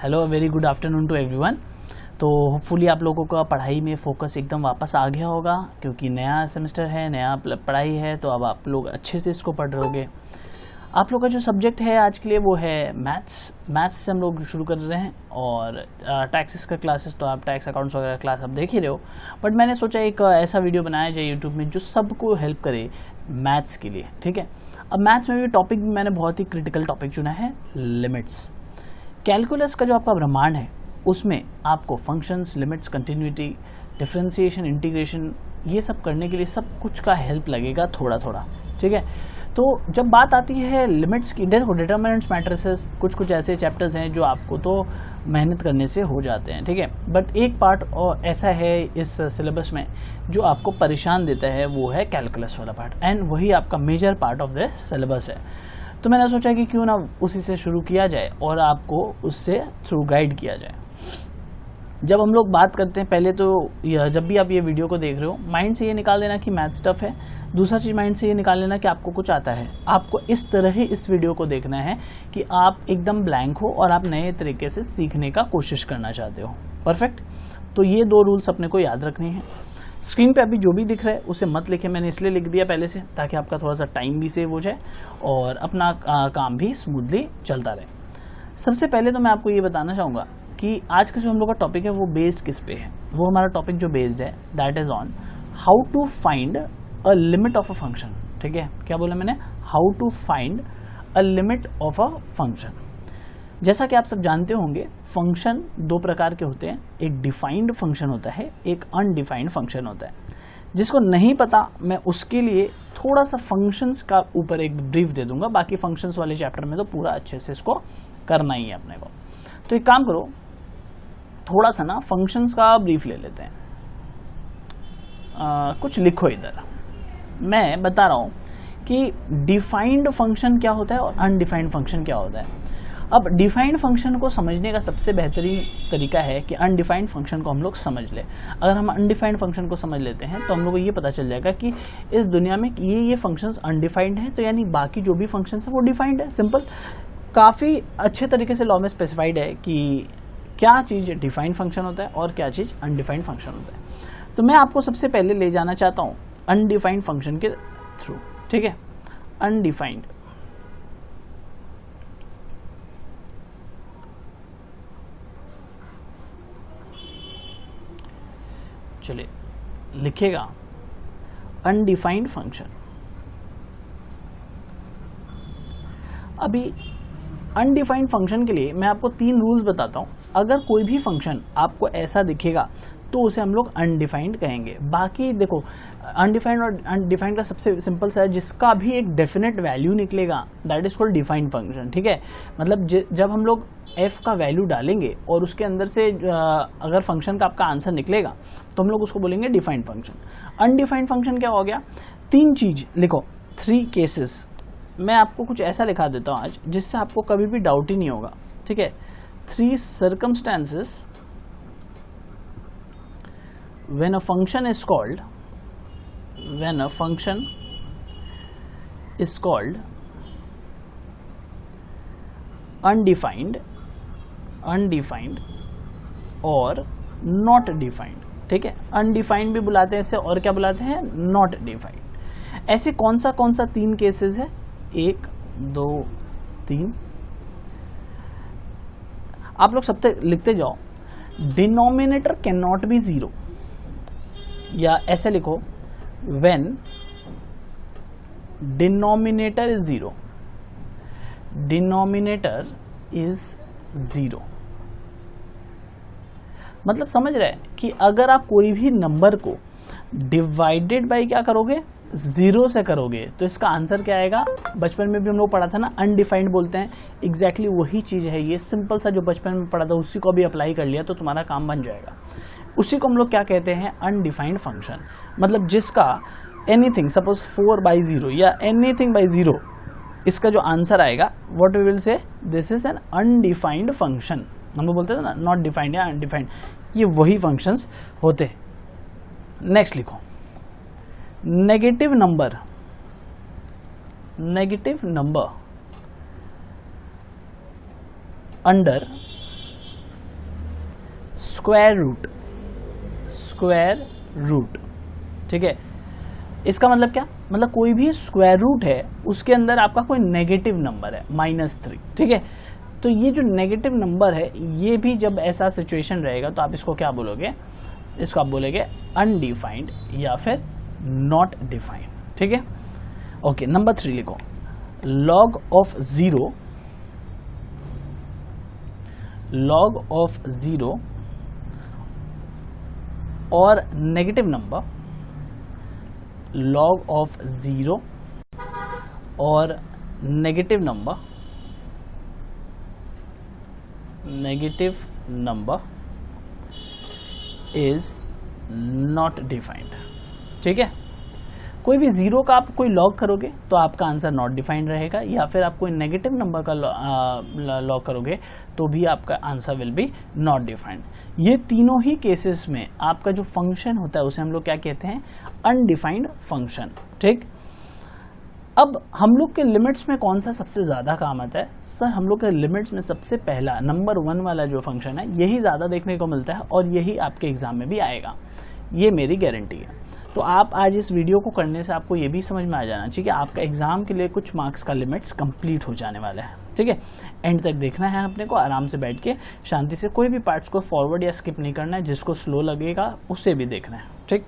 Hello, very good afternoon to everyone. तो hopefully आप लोगों का पढ़ाई में फोकस एकदम वापस आ गया होगा, क्योंकि नया सेमेस्टर है, नया पढ़ाई है, तो अब आप लोग अच्छे से इसको पढ़ रहे होगे। आप लोग का जो सब्जेक्ट है आज के लिए वो है मैथ्स से हम लोग शुरू कर रहे हैं। और टैक्सेस का क्लासेस तो आप टैक्स अकाउंट्स वगैरह क्लास आप देख ही रहे हो, बट मैंने सोचा एक ऐसा वीडियो बनाया जाए यूट्यूब में जो सबको हेल्प करे मैथ्स के लिए। ठीक है, अब मैथ्स में भी टॉपिक मैंने बहुत ही क्रिटिकल टॉपिक चुना है, लिमिट्स। कैलकुलस का जो आपका ब्रह्मांड है उसमें आपको functions, limits, continuity, differentiation, integration, ये सब करने के लिए सब कुछ का हेल्प लगेगा थोड़ा थोड़ा। ठीक है, तो जब बात आती है लिमिट्स की, देखो डिटर्मिनेंट्स, मैट्रिसेस, कुछ ऐसे चैप्टर्स हैं जो आपको तो मेहनत करने से हो जाते हैं। ठीक है, बट एक पार्ट और ऐसा है इस सिलेबस में जो आपको परेशान देता है, वो है कैलकुलस वाला पार्ट, एंड वही आपका major part of the syllabus है। तो मैंने सोचा कि क्यों ना उसी से शुरू किया जाए और आपको उससे थ्रू गाइड किया जाए। जब हम लोग बात करते हैं, पहले तो जब भी आप ये वीडियो को देख रहे हो, माइंड से ये निकाल लेना कि मैथ्स टफ है। दूसरा चीज़ माइंड से ये निकाल लेना कि आपको कुछ आता है। आपको इस तरह ही इस वीडियो को देखना है कि आप एकदम ब्लैंक हो और आप नए तरीके से सीखने का कोशिश करना चाहते हो। परफेक्ट। तो ये दो रूल्स अपने को याद रखने हैं। स्क्रीन पे अभी जो भी दिख रहा है उसे मत लिखे, मैंने इसलिए लिख दिया पहले से ताकि आपका थोड़ा सा टाइम भी सेव हो जाए और अपना काम भी स्मूथली चलता रहे। सबसे पहले तो मैं आपको ये बताना चाहूँगा कि आज का जो हम लोग का टॉपिक है वो बेस्ड किस पे है। वो हमारा टॉपिक जो बेस्ड है that is on how to find a limit of a function. ठीक है, क्या बोला मैंने? How to find a limit of a function. जैसा कि आप सब जानते होंगे, फंक्शन दो प्रकार के होते हैं, एक डिफाइंड फंक्शन होता है, एक अनडिफाइंड फंक्शन होता है। जिसको नहीं पता, मैं उसके लिए थोड़ा सा फंक्शंस का ऊपर एक ब्रीफ दे दूंगा, बाकी फंक्शंस वाले चैप्टर में तो पूरा अच्छे से इसको करना ही है अपने को। तो एक काम करो, थोड़ा सा ना फंक्शंस का ब्रीफ ले लेते हैं। कुछ लिखो इधर, मैं बता रहा हूं कि डिफाइंड फंक्शन क्या होता है और अनडिफाइंड फंक्शन क्या होता है। अब डिफाइंड फंक्शन को समझने का सबसे बेहतरीन तरीका है कि अनडिफाइंड फंक्शन को हम लोग समझ ले। अगर हम अनडिफाइंड फंक्शन को समझ लेते हैं तो हम लोग को ये पता चल जाएगा कि इस दुनिया में ये फंक्शंस अनडिफाइंड है, तो यानी बाकी जो भी फंक्शंस है वो डिफाइंड है। सिंपल, काफ़ी अच्छे तरीके से लॉ में स्पेसिफाइड है कि क्या चीज़ डिफाइंड फंक्शन होता है और क्या चीज़ अनडिफाइंड फंक्शन होता है। तो मैं आपको सबसे पहले ले जाना चाहता हूँ अनडिफाइंड फंक्शन के थ्रू। ठीक है, अनडिफाइंड, चलिए लिखेगा अनडिफाइंड फंक्शन। अभी अनडिफाइंड फंक्शन के लिए मैं आपको 3 रूल्स बताता हूं। अगर कोई भी फंक्शन आपको ऐसा दिखेगा तो उसे हम लोग अनडिफाइंड कहेंगे। बाकी देखो, अनडिफाइंड और अनडिफाइंड का सबसे सिंपल सा है, जिसका भी एक डेफिनेट वैल्यू निकलेगा that is called defined function. ठीक है, मतलब जब हम लोग f का वैल्यू डालेंगे और उसके अंदर से अगर फंक्शन का आपका आंसर निकलेगा तो हम लोग उसको बोलेंगे डिफाइंड फंक्शन। अनडिफाइंड फंक्शन क्या हो गया? 3 चीज लिखो, 3 केसेस। मैं आपको कुछ ऐसा लिखा देता हूं आज जिससे आपको कभी भी डाउट ही नहीं होगा। ठीक है, 3 circumstances when a function is called undefined और not defined। ठीक है, अनडिफाइंड भी बुलाते हैं इसे, और क्या बुलाते हैं? Not defined. ऐसे कौन सा 3 केसेस है? 1, 2, 3। आप लोग सब तक लिखते जाओ। डिनोमिनेटर कैन नॉट बी 0, या ऐसे लिखो when denominator is 0, denominator is 0। मतलब समझ रहे हैं कि अगर आप कोई भी नंबर को डिवाइडेड बाय क्या करोगे? 0 से करोगे तो इसका आंसर क्या आएगा? बचपन में भी हम लोग पढ़ा था ना, अनडिफाइंड बोलते हैं। एग्जैक्टली वही चीज़ है ये, सिंपल सा जो बचपन में पढ़ा था उसी को भी अप्लाई कर लिया तो तुम्हारा काम बन जाएगा। उसी को हम लोग क्या कहते हैं? Undefined function. मतलब जिसका एनीथिंग, सपोज 4/0 या एनीथिंग बाय 0, इसका जो आंसर आएगा what we will say, this is an undefined function. हम लोग बोलते थे ना नॉट डिफाइंड या अनडिफाइंड, ये वही फंक्शंस होते हैं। नेक्स्ट लिखो, negative number under square root, ठीक है। इसका मतलब क्या, मतलब कोई भी स्क्वायर रूट है उसके अंदर आपका कोई नेगेटिव नंबर है -3, ठीक है। तो ये जो नेगेटिव नंबर है ये भी जब ऐसा सिचुएशन रहेगा तो आप इसको क्या बोलोगे, इसको आप बोलेंगे अनडिफाइंड या फिर नॉट डिफाइंड, ठीक है। ओके, नंबर 3 लिखो, log of 0 और नेगेटिव नंबर, log of 0 और negative number is not defined, ठीक है। कोई भी जीरो का आप कोई लॉग करोगे तो आपका आंसर नॉट डिफाइंड रहेगा, या फिर आप कोई नेगेटिव नंबर का लॉग करोगे तो भी आपका answer will be not defined. ये तीनों ही केसेस में आपका जो फंक्शन होता है उसे हम लोग क्या कहते हैं, अनडिफाइंड फंक्शन, ठीक। अब हम लोग के लिमिट्स में कौन सा सबसे ज़्यादा काम आता है, सर हम लोग के लिमिट्स में सबसे पहला नंबर 1 वाला जो फंक्शन है यही ज़्यादा देखने को मिलता है और यही आपके एग्जाम में भी आएगा, ये मेरी गारंटी है। तो आप आज इस वीडियो को करने से आपको ये भी समझ में आ जाना चाहिए कि आपका एग्जाम के लिए कुछ मार्क्स का लिमिट्स कंप्लीट हो जाने वाला है, ठीक है। एंड तक देखना है अपने को, आराम से बैठ के शांति से, कोई भी पार्ट्स को फॉरवर्ड या स्किप नहीं करना है, जिसको स्लो लगेगा उसे भी देखना है, ठीक।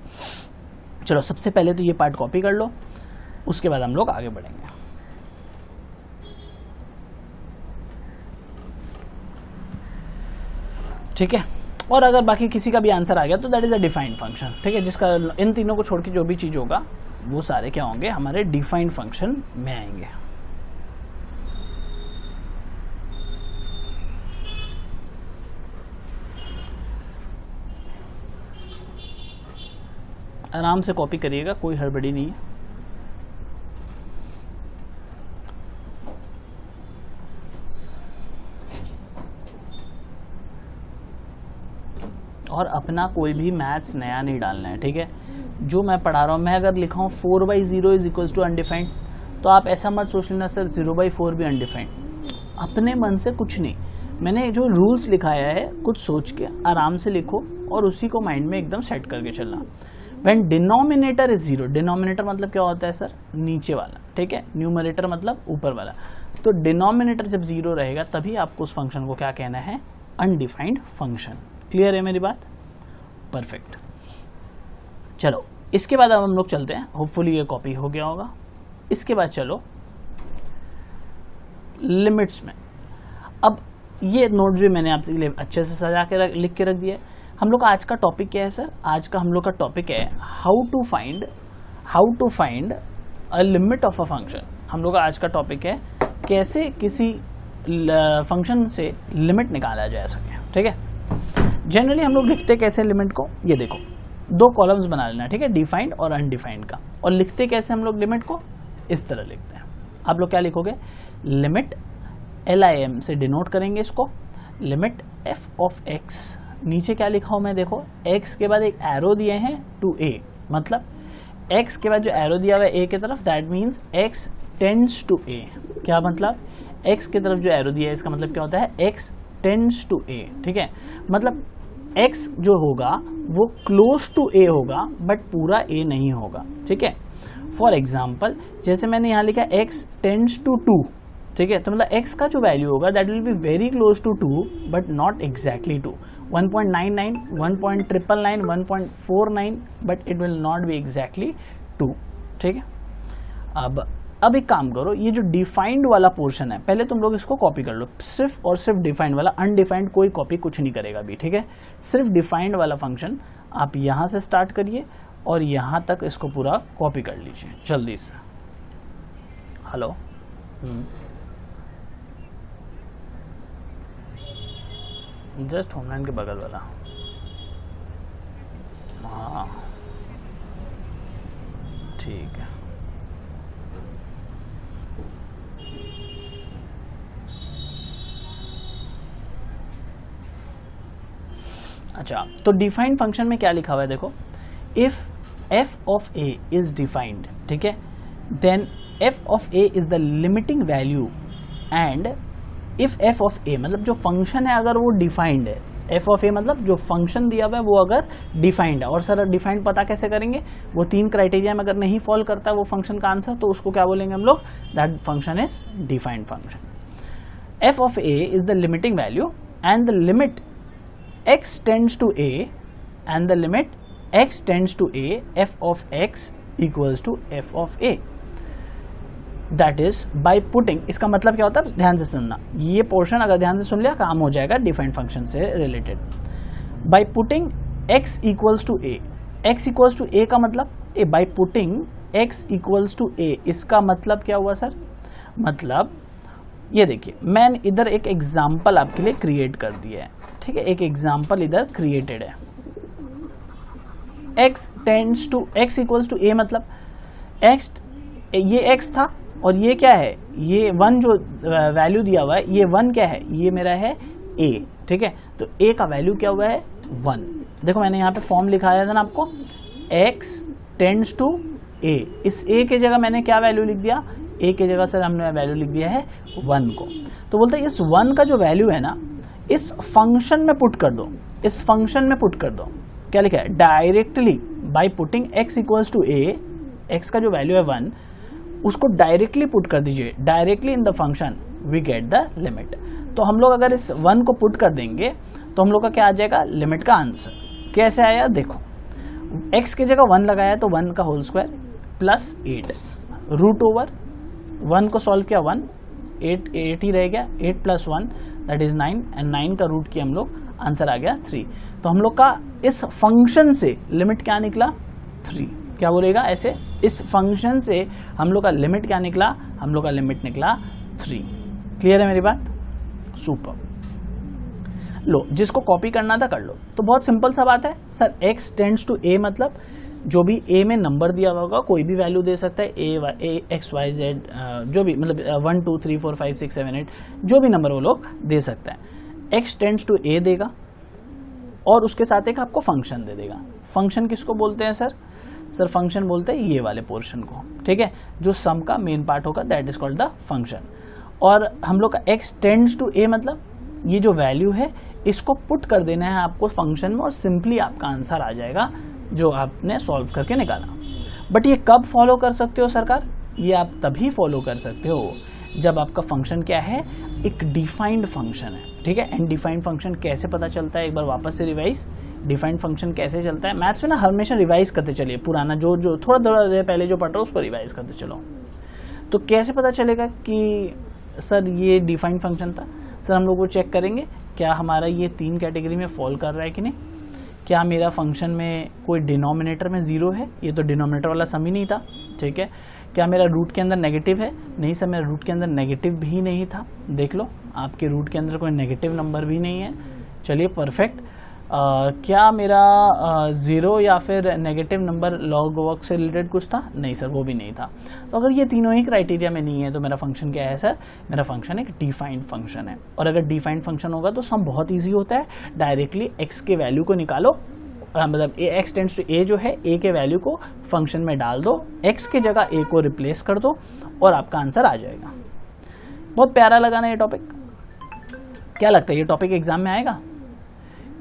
चलो सबसे पहले तो ये पार्ट कॉपी कर लो, उसके बाद हम लोग आगे बढ़ेंगे। ठीक है, और अगर बाकी किसी का भी आंसर आ गया तो that is a defined function, ठीक है, जिसका इन तीनों को छोड़ के जो भी चीज होगा वो सारे क्या होंगे, हमारे डिफाइंड फंक्शन में आएंगे। आराम से कॉपी करिएगा, कोई हड़बड़ी नहीं है। और अपना कोई भी मैथ्स नया नहीं डालना है, ठीक है। जो मैं पढ़ा रहा हूँ, मैं अगर लिखा हूँ 4/0 इज इक्वल्स टू अनडिफाइंड, तो आप ऐसा मत सोच लेना सर 0/4 भी अनडिफाइंड। अपने मन से कुछ नहीं, मैंने जो रूल्स लिखाया है कुछ सोच के आराम से लिखो और उसी को माइंड में एकदम सेट करके चलना। व्हेन डिनोमिनेटर इज 0, डिनोमिनेटर मतलब क्या होता है सर, नीचे वाला, ठीक है। न्यूमरेटर मतलब ऊपर वाला। तो डिनोमिनेटर जब 0 रहेगा तभी आपको उस फंक्शन को क्या कहना है, अनडिफाइंड फंक्शन। क्लियर है मेरी बात, परफेक्ट। चलो इसके बाद अब हम लोग चलते हैं, होपफुली ये कॉपी हो गया होगा। इसके बाद चलो लिमिट्स में। अब ये नोट्स भी मैंने आपके लिए अच्छे से सजा के लिख के रख दिया। हम लोग का आज का टॉपिक क्या है सर, आज का हम लोग का टॉपिक है how to find a limit of a function. हम लोग का आज का टॉपिक है कैसे किसी फंक्शन से लिमिट निकाला जा सके, ठीक है। जनरली हम लोग लिखते कैसे लिमिट को, ये देखो 2 कॉलम्स बना लेना, ठीक है, डिफाइंड और अनडिफाइंड का। और लिखते कैसे हम लोग लिमिट को, इस तरह लिखते हैं। आप लोग क्या लिखोगे, लिमिट LIM से डिनोट करेंगे इसको, लिमिट f ऑफ x। नीचे क्या लिखा हूं मैं, देखो x के बाद एक एरो दिए हैं टू a, मतलब x के बाद जो एरो दिया हुआ है a की तरफ, that means x tends to a। क्या मतलब, x की तरफ जो एरो दिया है इसका मतलब क्या होता है, x टेंड्स टू a, ठीक है। मतलब x जो होगा वो क्लोज टू a होगा बट पूरा a नहीं होगा, ठीक है। फॉर एग्जाम्पल जैसे मैंने यहाँ लिखा x टेंड्स टू 2, ठीक है, तो मतलब x का जो वैल्यू होगा that will be very close to 2 but not exactly 2। 1.99, 1.999, 1.49 but it will not be exactly 2, ठीक है। अब एक काम करो, ये जो डिफाइंड वाला पोर्शन है पहले तुम लोग इसको कॉपी कर लो, सिर्फ और सिर्फ डिफाइंड वाला, अनडिफाइंड कोई कॉपी कुछ नहीं करेगा अभी, ठीक है। सिर्फ डिफाइंड वाला फंक्शन आप यहाँ से स्टार्ट करिए और यहाँ तक इसको पूरा कॉपी कर लीजिए जल्दी से। हेलो, जस्ट होमलैंड के बगल वाला, हाँ ठीक है। अच्छा, तो डिफाइंड फंक्शन में क्या लिखा हुआ है देखो, if f of a is defined, ठीक है, then f of a is the limiting value and if f of a मतलब जो फंक्शन है अगर वो डिफाइंड है, एफ ऑफ ए मतलब जो फंक्शन दिया हुआ है वो अगर डिफाइंड है, और सर डिफाइंड पता कैसे करेंगे, वो 3 क्राइटेरिया में अगर नहीं फॉलो करता है वो फंक्शन का आंसर, तो उसको क्या बोलेंगे हम लोग, that function is defined function. F of a is the limiting value and the limit x tends to a and the limit x tends to a, f of x equals to f of a, that is by putting, इसका मतलब क्या होता है, ध्यान से सुनना, ये portion अगर ध्यान से सुन लिया काम हो जाएगा डिफाइंड फंक्शन से related. by putting x equals to a, x equals to a का मतलब by putting x equals to a, इसका मतलब क्या हुआ सर, मतलब ये देखिए मैंने इधर एक एग्जाम्पल आपके लिए क्रिएट कर दिया है, ठीक है, एक एग्जाम्पल इधर क्रिएटेड है, x tends to x equals to a मतलब x, ये x था और ये क्या है, ये 1 जो वैल्यू दिया हुआ है, ये 1 क्या है, ये मेरा है a, ठीक है, तो a का वैल्यू क्या हुआ है 1। देखो मैंने यहाँ पे फॉर्म लिखाया था ना आपको, x टेंड्स टू a, इस a के जगह मैंने क्या वैल्यू लिख दिया, a के जगह सर हमने वैल्यू लिख दिया है 1 को, तो बोलते हैं इस 1 का जो वैल्यू है ना इस फंक्शन में पुट कर दो, इस फंक्शन में पुट कर दो, क्या लिखा है, directly by putting x equals to a, x का जो वैल्यू है 1 उसको डायरेक्टली पुट कर दीजिए, directly in the function we get the limit. तो हम लोग अगर इस 1 को पुट कर देंगे तो हम लोग का क्या आ जाएगा, लिमिट का आंसर कैसे आया, देखो x की जगह 1 लगाया तो 1 का whole square plus 8 root over 1 को सॉल्व किया 1, 8 ही रह गया, 8 प्लस 1 दैट इज 9 एंड 9 का रूट किया हम लोग, आंसर आ गया 3। तो हम लोग का इस फंक्शन से लिमिट क्या निकला 3, क्या बोलेगा ऐसे, इस फंक्शन से हम लोग का लिमिट क्या निकला, हम लोग का लिमिट निकला 3। क्लियर है मेरी बात, सुपर। लो जिसको कॉपी करना था कर लो, तो बहुत सिंपल सा बात है sir, x tends to a मतलब जो भी a में नंबर दिया होगा कोई भी वैल्यू दे सकता है, a x y z जो भी मतलब 1 2 3 4 5 6 7 8 जो भी नंबर वो लोग दे सकता है। x टेंड्स टू a देगा और उसके साथ एक आपको फंक्शन दे देगा। फंक्शन किसको बोलते हैं सर, सर फंक्शन बोलते हैं ये वाले पोर्शन को, ठीक है, जो सम का मेन पार्ट होगा that is called the function. और हम लोग का x टेंड्स टू a मतलब ये जो वैल्यू है इसको पुट कर देना है आपको फंक्शन में और सिंपली आपका आंसर आ जाएगा जो आपने सॉल्व करके निकाला। बट ये कब फॉलो कर सकते हो सरकार, ये आप तभी फॉलो कर सकते हो जब आपका फंक्शन क्या है, एक डिफाइंड फंक्शन है, ठीक है। एंड डिफाइंड फंक्शन कैसे पता चलता है, एक बार वापस से रिवाइज, डिफाइंड फंक्शन कैसे चलता है, मैथ्स में ना हमेशा रिवाइज करते चलिए, पुराना जो थोड़ा देर पहले जो पढ़ रहे हो उसको रिवाइज करते चलो। तो कैसे पता चलेगा कि सर ये डिफाइंड फंक्शन था, सर हम लोग वो चेक करेंगे क्या हमारा ये 3 कैटेगरी में फॉल कर रहा है कि नहीं, क्या मेरा फंक्शन में कोई डिनोमिनेटर में 0 है, ये तो डिनोमिनेटर वाला सम ही नहीं था, ठीक है। क्या मेरा रूट के अंदर नेगेटिव है, नहीं सर मेरा रूट के अंदर नेगेटिव भी नहीं था, देख लो आपके रूट के अंदर कोई नेगेटिव नंबर भी नहीं है, चलिए परफेक्ट। क्या मेरा 0 या फिर नेगेटिव नंबर लॉग वर्क से रिलेटेड कुछ था, नहीं सर वो भी नहीं था। तो अगर ये तीनों ही क्राइटेरिया में नहीं है तो मेरा फंक्शन क्या है सर, मेरा फंक्शन एक डिफाइंड फंक्शन है। और अगर डिफाइंड फंक्शन होगा तो सम बहुत ईजी होता है, डायरेक्टली x के वैल्यू को निकालो, मतलब x टेंड्स टू a जो है a के वैल्यू को फंक्शन में डाल दो, x के जगह a को रिप्लेस कर दो और आपका आंसर आ जाएगा। बहुत प्यारा लगा ना ये टॉपिक, क्या लगता है ये टॉपिक एग्जाम में आएगा,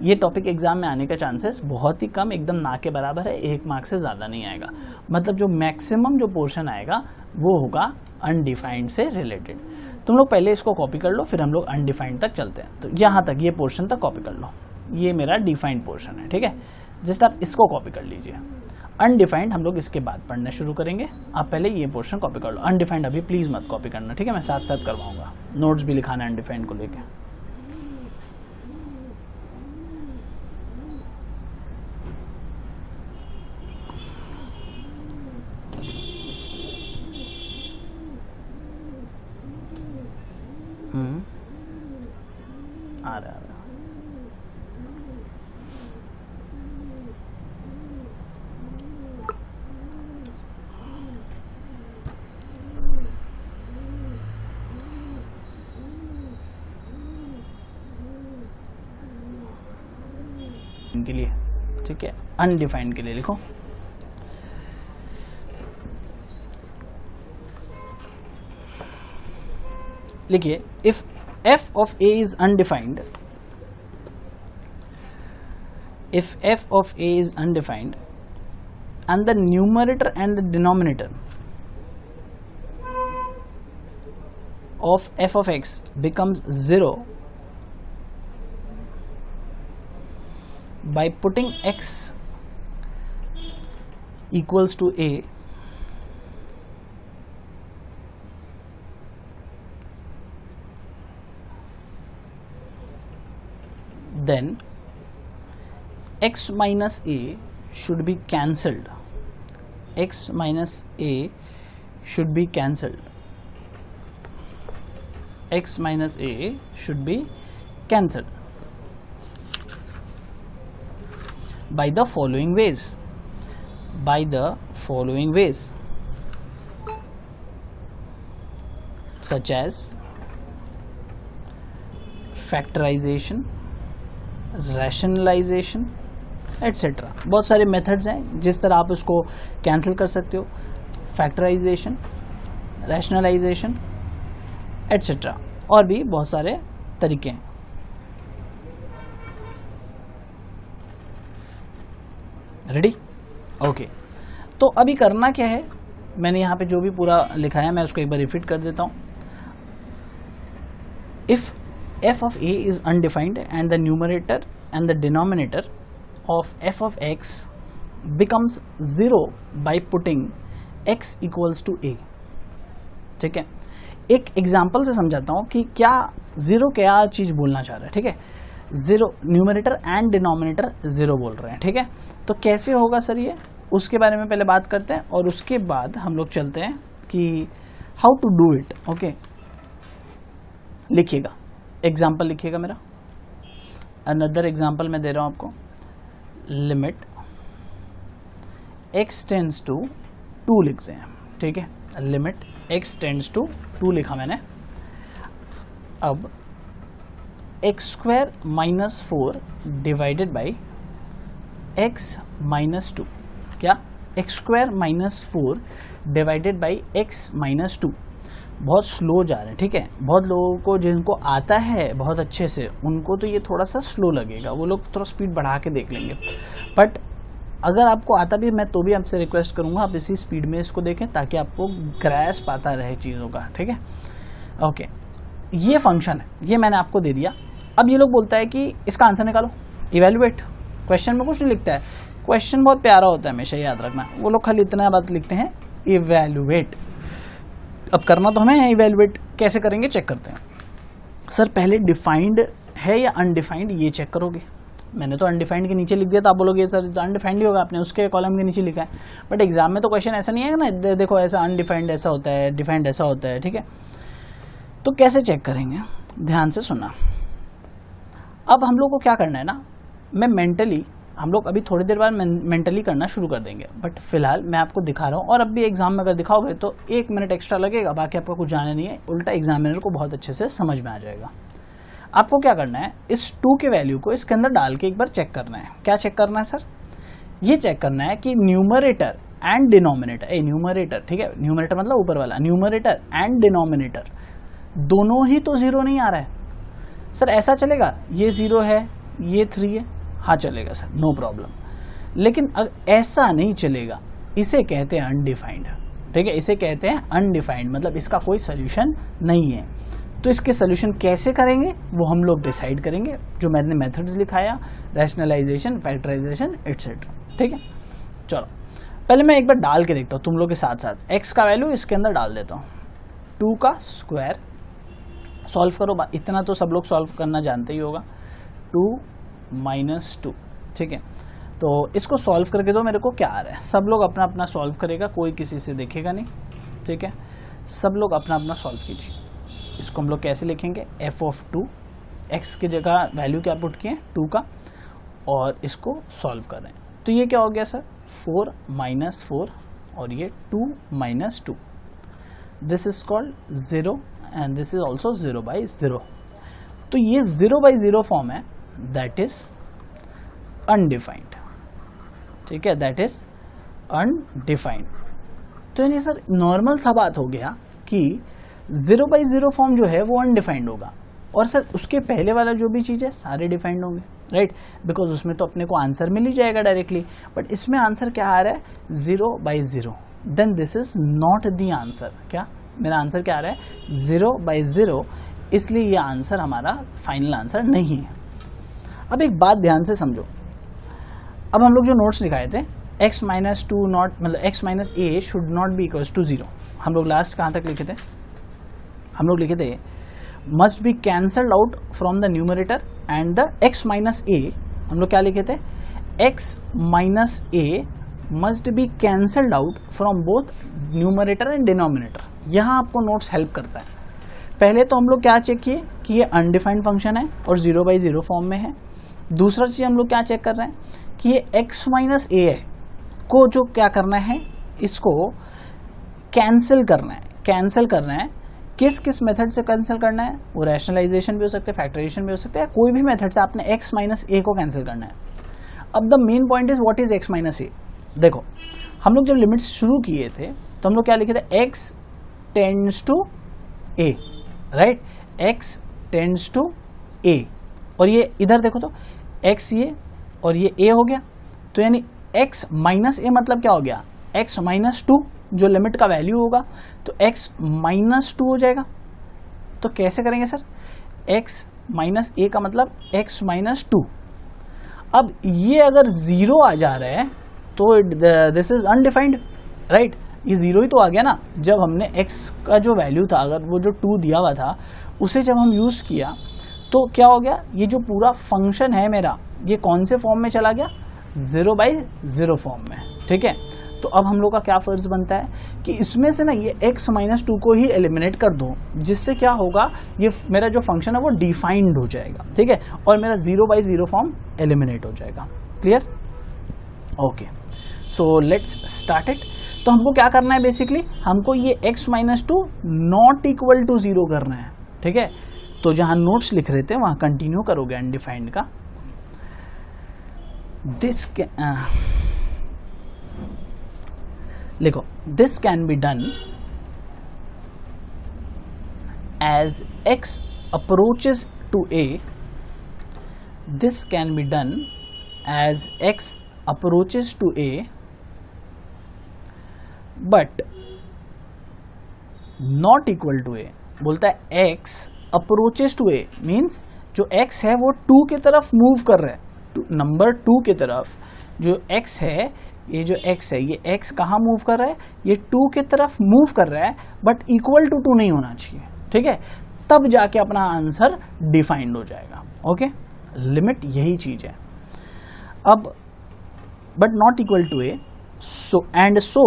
ये टॉपिक एग्जाम में आने का चांसेस बहुत ही कम, एकदम ना के बराबर है, 1 मार्क से ज़्यादा नहीं आएगा। मतलब जो मैक्सिमम जो पोर्शन आएगा वो होगा अनडिफाइंड से रिलेटेड। तुम लोग पहले इसको कॉपी कर लो, फिर हम लोग अनडिफाइंड तक चलते हैं। तो यहाँ तक ये पोर्शन तक कॉपी कर लो, ये मेरा डिफाइंड पोर्शन है, ठीक है, जस्ट आप इसको कॉपी कर लीजिए। अनडिफाइंड हम लोग इसके बाद पढ़ना शुरू करेंगे, आप पहले ये पोर्शन कॉपी कर लो। अनडिफाइंड अभी प्लीज़ मत कॉपी करना, ठीक है, मैं साथ साथ करवाऊँगा, नोट्स भी लिखाना है अनडिफाइंड को लेकर। आ रहा इनके लिए, ठीक है, अनडिफाइंड के लिए लिखो। लिखिए if f of a is undefined, if f of a is undefined and the numerator and the denominator of f of x becomes 0 by putting x equals to a, then x minus a should be cancelled. X minus a should be cancelled. X minus a should be cancelled by the following ways. By the following ways, such as factorization, rationalization, etc. बहुत सारे methods हैं जिस तरह आप उसको cancel कर सकते हो, फैक्टराइजेशन, रैशनलाइजेशन, etc. और भी बहुत सारे तरीके हैं. रेडी? ओके. तो अभी करना क्या है, मैंने यहाँ पे जो भी पूरा लिखा है मैं उसको एक बार रिपीट कर देता हूँ. If f of a is undefined and the numerator and the denominator of f of x becomes 0 by putting x equals to a. ठीक है, एक एग्जाम्पल से समझाता हूँ कि क्या जीरो क्या चीज़ बोलना चाह रहा है. ठीक है, zero numerator and denominator zero बोल रहे हैं. ठीक है, तो कैसे होगा सर ये, उसके बारे में पहले बात करते हैं और उसके बाद हम लोग चलते हैं कि how to do it. Okay, लिखिएगा, एग्जाम्पल लिखिएगा मेरा. अनदर एग्जाम्पल मैं दे रहा हूं आपको. लिमिट x टेंड्स टू 2 लिखते हैं. ठीक है, लिमिट x टेंड्स टू 2 लिखा मैंने. अब x square minus 4 divided by x minus 2. क्या? x square minus 4 divided by x minus 2. बहुत स्लो जा रहे हैं. ठीक है, बहुत लोगों को जिनको आता है बहुत अच्छे से उनको तो ये थोड़ा सा स्लो लगेगा, वो लोग थोड़ा स्पीड बढ़ा के देख लेंगे. बट अगर आपको आता भी मैं तो भी आपसे रिक्वेस्ट करूँगा आप इसी स्पीड में इसको देखें ताकि आपको ग्रैस्प आता रहे चीज़ों का. ठीक है, ओके. ये फंक्शन है, ये मैंने आपको दे दिया. अब ये लोग बोलता है कि इसका आंसर निकालो, इवेल्युएट. क्वेश्चन में कुछ नहीं लिखता है, क्वेश्चन बहुत प्यारा होता है, हमेशा याद रखना. वो लोग खाली इतना बात लिखते हैं, इवेल्युएट. अब करना तो हमें है इवेल्युएट. कैसे करेंगे चेक करते हैं. सर पहले डिफाइंड है या अनडिफाइंड ये चेक करोगे. मैंने तो अनडिफाइंड के नीचे लिख दिया था, आप बोलोगे सर तो अनडिफाइंड ही होगा, आपने उसके कॉलम के नीचे लिखा है. बट एग्जाम में तो क्वेश्चन ऐसा नहीं है ना, देखो ऐसा अनडिफाइंड ऐसा होता है, डिफाइंड ऐसा होता है. ठीक है, तो कैसे चेक करेंगे, ध्यान से सुनना. अब हम लोग को क्या करना है ना, मैं मेंटली, हम लोग अभी थोड़ी देर बाद मेंटली करना शुरू कर देंगे. बट फिलहाल मैं आपको दिखा रहा हूँ और अब भी एग्जाम में अगर दिखाओगे तो 1 मिनट एक्स्ट्रा लगेगा, बाकी आपको कुछ जाना नहीं है, उल्टा एग्जामिनर को बहुत अच्छे से समझ में आ जाएगा. आपको क्या करना है, इस 2 के वैल्यू को इसके अंदर डाल के एक बार चेक करना है. क्या चेक करना है सर, ये चेक करना है कि न्यूमरेटर एंड डिनोमिनेटर, न्यूमरेटर, ठीक है, न्यूमरेटर मतलब ऊपर वाला, न्यूमरेटर एंड डिनोमिनेटर दोनों ही तो 0 नहीं आ रहा है. सर ऐसा चलेगा, ये 0 है ये 3 है, हाँ चलेगा सर, नो प्रॉब्लम. लेकिन ऐसा नहीं चलेगा, इसे कहते हैं अनडिफाइंड. ठीक है, इसे कहते हैं अनडिफाइंड, मतलब इसका कोई सोल्यूशन नहीं है. तो इसके सोल्यूशन कैसे करेंगे वो हम लोग डिसाइड करेंगे, जो मैंने मेथड्स लिखाया, रैशनलाइजेशन, फैक्टराइजेशन, एटसेट्रा. ठीक है, चलो पहले मैं एक बार डाल के देखता हूँ तुम लोग के साथ साथ. x का वैल्यू इसके अंदर डाल देता हूँ, 2 का स्क्वायर. सॉल्व करो, इतना तो सब लोग सॉल्व करना जानते ही होगा. 2 माइनस 2. ठीक है, तो इसको सॉल्व करके दो मेरे को क्या आ रहा है. सब लोग अपना अपना सॉल्व करेगा, कोई किसी से देखेगा नहीं. ठीक है, सब लोग अपना अपना सॉल्व कीजिए. इसको हम लोग कैसे लिखेंगे, f ऑफ 2, x की जगह वैल्यू क्या पुट किए 2 का, और इसको सॉल्व कर रहे हैं. तो ये क्या हो गया सर, 4 माइनस 4 और ये 2 minus 2. This is called 0 and this is also 0 by 0. तो ये 0 बाई 0 फॉर्म है, दैट इज अनडिफाइंड. ठीक है, दैट इज अनडिफाइंड. तो यानी सर नॉर्मल सा बात हो गया कि 0 बाई 0 फॉर्म जो है वो अनडिफाइंड होगा और सर उसके पहले वाला जो भी चीज़ है सारे डिफाइंड होंगे, राइट, बिकॉज उसमें तो अपने को आंसर मिल ही जाएगा डायरेक्टली, बट इसमें आंसर क्या आ रहा है 0/0, then this is not the answer. क्या मेरा आंसर क्या आ रहा है 0/0, इसलिए ये आंसर हमारा फाइनल आंसर नहीं है। अब एक बात ध्यान से समझो, अब हम लोग जो नोट्स दिखाए थे x-2 नॉट मतलब x-a should not be equals to 0, हम लोग लास्ट कहाँ तक लिखे थे, हम लोग लिखे थे must be cancelled out from the numerator and the x-a, हम लोग क्या लिखे थे x-a must be cancelled out from both numerator and denominator. यहाँ आपको नोट्स हेल्प करता है। पहले तो हम लोग क्या चेक किए कि ये अनडिफाइंड फंक्शन है और 0/0 फॉर्म में है। दूसरा चीज हम लोग क्या चेक कर रहे हैं कि ये x-a है को जो क्या करना है, इसको कैंसिल करना है। कैंसिल करना है किस किस मेथड से कैंसिल करना है, वो रैशनलाइजेशन भी हो सकता है, फैक्टराइजेशन भी हो सकता है, कोई भी मेथड से आपने x-a को कैंसिल करना है। अब the main point is what is x-a। देखो हम लोग जब लिमिट्स शुरू किए थे तो हम लोग क्या लिखे थे x tends to a, right, x tends to a, और ये इधर देखो तो x ये और ये a हो गया, तो यानी x-a मतलब क्या हो गया x-2, जो लिमिट का वैल्यू होगा तो x-2 हो जाएगा। तो कैसे करेंगे सर, x-a का मतलब x-2। अब ये अगर 0 आ जा रहा है तो दिस इज अनडिफाइंड, राइट, ये 0 ही तो आ गया ना। जब हमने x का जो वैल्यू था, अगर वो जो 2 दिया हुआ था उसे जब हम यूज किया तो क्या हो गया, ये जो पूरा फंक्शन है मेरा ये कौन से फॉर्म में चला गया 0/0 फॉर्म में, ठीक है। तो अब हम लोग का क्या फर्ज बनता है कि इसमें से ना ये x-2 को ही एलिमिनेट कर दो, जिससे क्या होगा ये मेरा जो फंक्शन है वो डिफाइंड हो जाएगा, ठीक है, और मेरा 0/0 फॉर्म एलिमिनेट हो जाएगा। Clear, okay, so let's start it. तो हमको क्या करना है, बेसिकली हमको ये x-2 नॉट इक्वल टू 0 करना है, ठीक है। तो जहां नोट्स लिख रहे थे वहां कंटिन्यू करोगे अनडिफाइंड का। दिस लिखो, this can be done as x approaches to a, this can be done as x approaches to a, but not equal to a। बोलता है x approaches to a means जो x है वो 2 की तरफ move कर रहा है, नंबर 2 की तरफ जो x है, ये जो x है ये x कहाँ मूव कर रहा है, ये 2 की तरफ मूव कर रहा है, बट इक्वल टू 2 नहीं होना चाहिए, ठीक है, तब जाके अपना आंसर डिफाइंड हो जाएगा। ओके, लिमिट यही चीज है। अब but not equal to a, so and so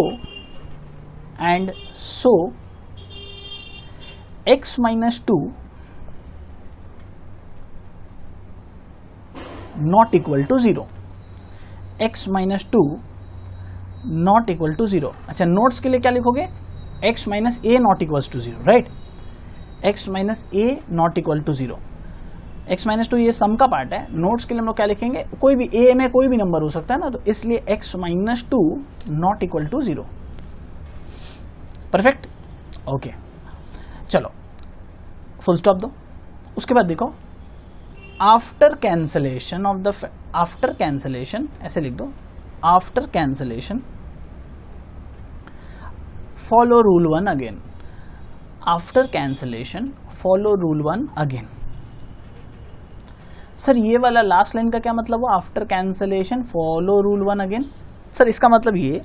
x-2 not equal to 0, x-2 not equal to 0। अच्छा, नोट्स के लिए क्या लिखोगे, x-a not equal to 0, right, x-a not equal to 0। x-2 ये सम का पार्ट है, नोट्स के लिए हम लोग क्या लिखेंगे, कोई भी a में कोई भी नंबर हो सकता है ना, तो इसलिए x-2 not equal to 0। Perfect, okay, चलो फुल स्टॉप दो। उसके बाद देखो, after cancellation of the, after cancellation ऐसे लिख दो, after cancellation follow rule 1 again, after cancellation follow rule 1 again. Sir ये वाला लास्ट लाइन का क्या मतलब हुआ, after cancellation follow rule 1 again. Sir इसका मतलब ये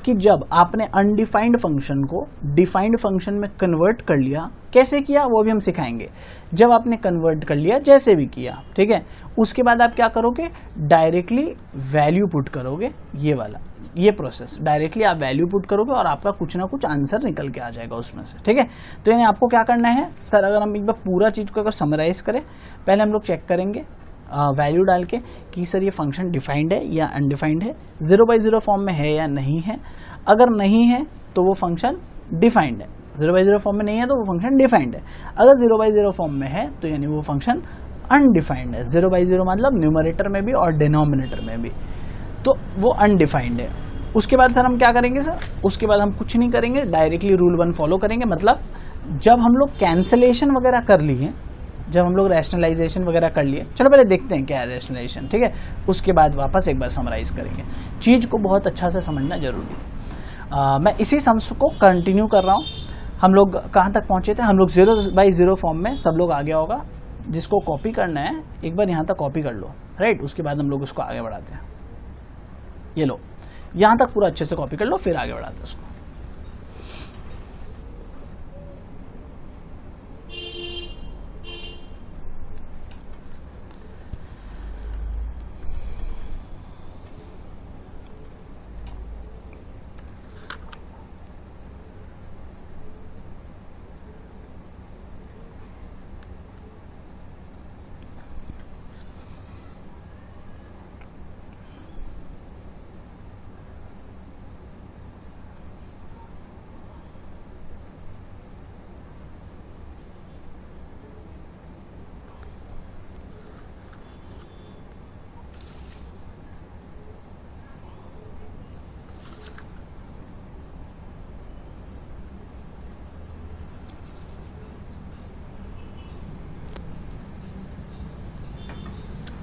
कि जब आपने अनडिफाइंड फंक्शन को डिफाइंड फंक्शन में कन्वर्ट कर लिया, कैसे किया वो भी हम सिखाएंगे। जब आपने कन्वर्ट कर लिया, जैसे भी किया, ठीक है, उसके बाद आप क्या करोगे, डायरेक्टली वैल्यू पुट करोगे, ये वाला ये प्रोसेस, डायरेक्टली आप वैल्यू पुट करोगे और आपका कुछ ना कुछ आंसर निकल के आ जाएगा उसमें से, ठीक है। तो यानी आपको क्या करना है सर, अगर हम एक बार पूरा चीज़ को अगर समराइज करें, पहले हम लोग चेक करेंगे वैल्यू डाल के कि सर ये फंक्शन डिफाइंड है या अनडिफाइंड है, 0/0 फॉर्म में है या नहीं है। अगर नहीं है तो वो फंक्शन डिफाइंड है, 0/0 फॉर्म में नहीं है तो वो फंक्शन डिफाइंड है। अगर 0/0 फॉर्म में है तो यानी वो फंक्शन अनडिफाइंड है। 0/0 मतलब न्यूमरेटर में भी और डिनोमिनेटर में भी, तो वो अनडिफाइंड है। उसके बाद सर हम क्या करेंगे सर, उसके बाद हम कुछ नहीं करेंगे, डायरेक्टली रूल 1 फॉलो करेंगे। मतलब जब हम लोग कैंसलेशन वगैरह कर लिए, जब हम लोग रैशनलाइजेशन वगैरह कर लिए, चलो पहले देखते हैं क्या है रैशनलाइजेशन, ठीक है, उसके बाद वापस एक बार समराइज करेंगे। चीज़ को बहुत अच्छा से समझना जरूरी है। मैं इसी सम्स को कंटिन्यू कर रहा हूँ। हम लोग कहाँ तक पहुँचे थे? हम लोग 0/0 फॉर्म में सब लोग आ गया होगा। जिसको कॉपी करना है एक बार यहाँ तक कॉपी कर लो, राइट, उसके बाद हम लोग उसको आगे बढ़ाते हैं। ये लो, यहाँ तक पूरा अच्छे से कॉपी कर लो, फिर आगे बढ़ाते हैं उसको।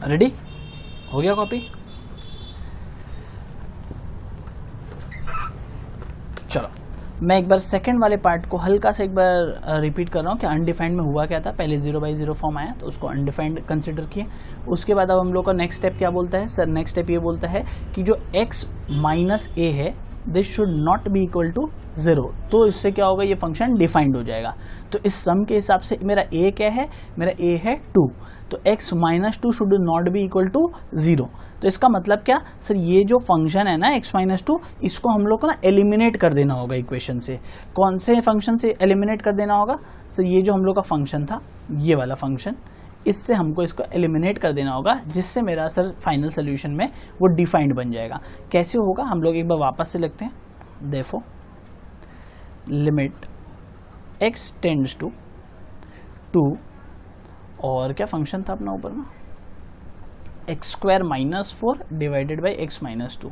रेडी हो गया कॉपी? चलो मैं एक बार सेकंड वाले पार्ट को हल्का से एक बार रिपीट कर रहा हूँ कि अनडिफाइंड में हुआ क्या था। पहले 0/0 फॉर्म आया तो उसको अनडिफाइंड कंसिडर किए। उसके बाद अब हम लोग का नेक्स्ट स्टेप क्या बोलता है? सर नेक्स्ट स्टेप ये बोलता है कि जो x माइनस a है this should not be equal to 0। तो इससे क्या होगा? ये फंक्शन डिफाइंड हो जाएगा। तो इस सम के हिसाब से मेरा a क्या है? मेरा a है 2, तो x minus 2 should not be equal to 0। तो इसका मतलब क्या? सर ये जो फंक्शन है ना x माइनस 2, इसको हम लोग को ना एलिमिनेट कर देना होगा इक्वेशन से। कौन से फंक्शन से एलिमिनेट कर देना होगा? सर ये जो हम लोग का फंक्शन था, ये वाला फंक्शन, इससे हमको इसको एलिमिनेट कर देना होगा, जिससे मेरा सर फाइनल सोल्यूशन में वो डिफाइंड बन जाएगा। कैसे होगा? हम लोग एक बार वापस से लिखते हैं। देखो लिमिट x टेंड्स टू 2 और क्या फंक्शन था अपना ऊपर में? x² minus 4 divided by x minus 2,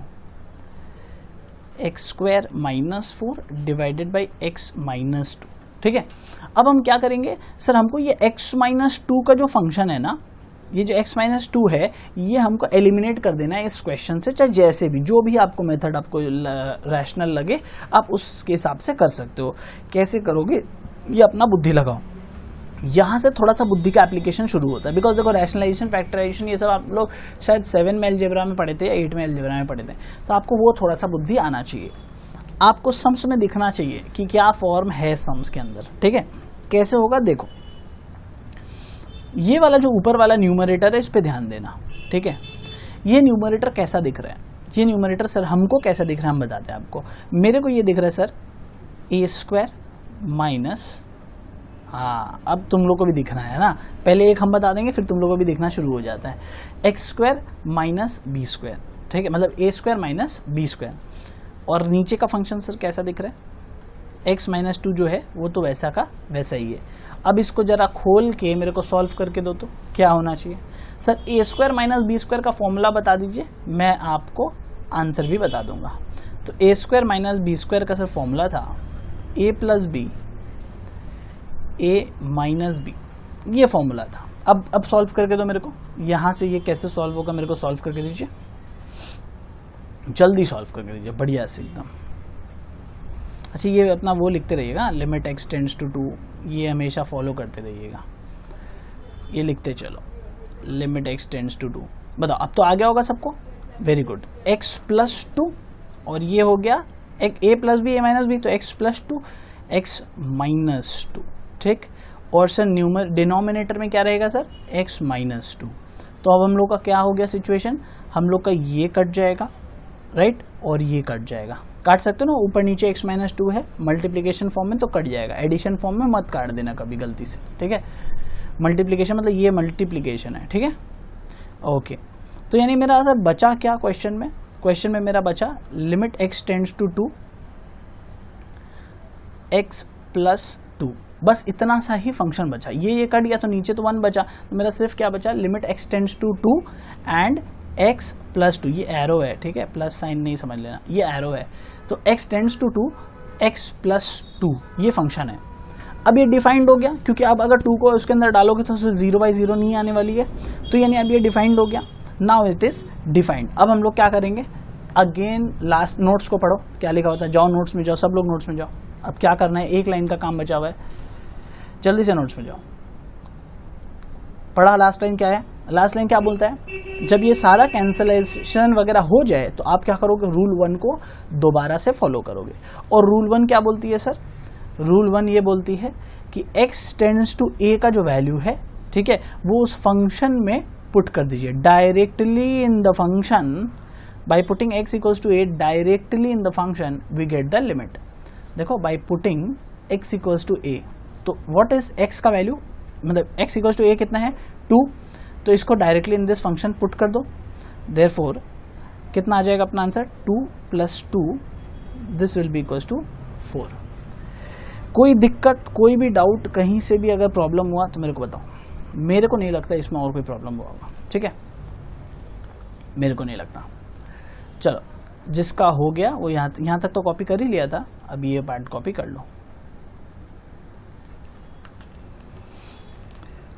x² minus 4 divided by x minus 2, ठीक है। अब हम क्या करेंगे? सर हमको ये x माइनस 2 का जो फंक्शन है ना, ये जो x माइनस 2 है, ये हमको एलिमिनेट कर देना है इस क्वेश्चन से। चाहे जैसे भी, जो भी आपको मेथड आपको रैशनल लगे, आप उसके हिसाब से कर सकते हो। कैसे करोगे? ये अपना बुद्धि लगाओ। यहाँ से थोड़ा सा बुद्धि का एप्लीकेशन शुरू होता है। बिकॉज देखो रैशनलाइजेशन, फैक्टराइजेशन, ये सब आप लोग शायद 7 में अलजेब्रा में पढ़े थे या 8 में अलजेब्रा में पढ़े थे, तो आपको वो थोड़ा सा बुद्धि आना चाहिए। आपको सम्स में दिखना चाहिए कि क्या फॉर्म है सम्स के अंदर, ठीक है। कैसे होगा? देखो ये वाला जो ऊपर वाला न्यूमरेटर है, इस पे ध्यान देना, ठीक है। ये न्यूमरेटर कैसा दिख रहा है? ये न्यूमरेटर सर हमको कैसा दिख रहा है हम बताते हैं आपको। मेरे को ये दिख रहा है सर a² माइनस, हाँ अब तुम लोग को भी दिखना है ना, पहले एक हम बता देंगे फिर तुम लोग को भी दिखना शुरू हो जाता है। x² माइनस b², ठीक है, मतलब a² माइनस b²। और नीचे का फंक्शन सर कैसा दिख रहा है? x माइनस 2 जो है वो तो वैसा का वैसा ही है। अब इसको जरा खोल के मेरे को सॉल्व करके दो तो क्या होना चाहिए? सर a² माइनस b² का फॉर्मूला बता दीजिए, मैं आपको आंसर भी बता दूंगा। तो a² माइनस b² का सर फॉर्मूला था a plus b, a minus b, ये फॉर्मूला था। अब सॉल्व करके दो मेरे को। यहाँ से ये कैसे सॉल्व होगा मेरे को सॉल्व करके दीजिए, जल्दी सॉल्व करके दीजिए, बढ़िया से एकदम। अच्छा ये अपना वो लिखते रहिएगा, लिमिट x टेंड्स टू 2, ये हमेशा फॉलो करते रहिएगा, ये लिखते चलो, लिमिट x टेंड्स टू 2। बताओ अब तो आ गया होगा सबको? Very good. x प्लस 2 और ये हो गया a plus B, a minus B, तो x प्लस 2, x माइनस 2, ठीक। और सर डिनोमिनेटर में क्या रहेगा सर? x minus 2। तो अब हम लोग का क्या हो गया सिचुएशन? हम लोग का ये कट जाएगा, राइट, और ये कट जाएगा। काट सकते हो ना, ऊपर नीचे x माइनस 2 है, मल्टीप्लिकेशन फॉर्म में तो कट जाएगा, एडिशन फॉर्म में मत काट देना कभी गलती से, ठीक है। मल्टीप्लिकेशन मतलब ये मल्टीप्लिकेशन है, ठीक है, ओके। तो यानी मेरा सर बचा क्या क्वेश्चन में? क्वेश्चन में मेरा बचा limit x tends to 2 x plus 2, बस इतना सा ही फंक्शन बचा। ये कट गया तो नीचे तो 1 बचा, तो मेरा सिर्फ क्या बचा? Limit x tends to 2 and x plus 2, ये एरो है, ठीक है, प्लस साइन नहीं समझ लेना, ये एरो है। तो x tends to 2 x plus 2 ये फंक्शन है। अब ये डिफाइंड हो गया, क्योंकि अब अगर 2 को उसके अंदर डालोगे तो उसमें 0/0 नहीं आने वाली है, तो यानी अब ये डिफाइंड हो गया। Now it is defined. अब हम लोग क्या करेंगे, अगेन लास्ट नोट्स को पढ़ो, क्या लिखा होता है, जाओ नोट्स में जाओ, सब लोग नोट्स में जाओ। अब क्या करना है, एक लाइन का काम बचा हुआ है, जल्दी से नोट्स में जाओ। पढ़ा लास्ट लाइन क्या है, लास्ट लाइन क्या बोलता है, जब ये सारा कैंसलेशन वगैरह हो जाए तो आप क्या करोगे, रूल 1 को दोबारा से फॉलो करोगे। और रूल 1 क्या बोलती है सर, रूल 1 ये बोलती है कि x टेंड्स टू a का जो वैल्यू है, ठीक है, वो उस फंक्शन में पुट कर दीजिए directly in the function. By putting x equals to a directly in the function we get the limit. देखो by putting x equals to a, तो व्हाट इज x का वैल्यू, मतलब x इक्वल्स टू a कितना है 2, तो इसको directly in this function put कर दो। देयरफॉर कितना आ जाएगा अपना answer, 2 + 2 this will be equals to 4। कोई दिक्कत, कोई भी डाउट, कहीं से भी अगर प्रॉब्लम हुआ तो मेरे को बताओ। मेरे को नहीं लगता इसमें और कोई प्रॉब्लम हुआ होगा, ठीक है, मेरे को नहीं लगता। चलो, जिसका हो गया वो यहाँ तक तो कॉपी कर ही लिया था, अभी ये पार्ट कॉपी कर लो।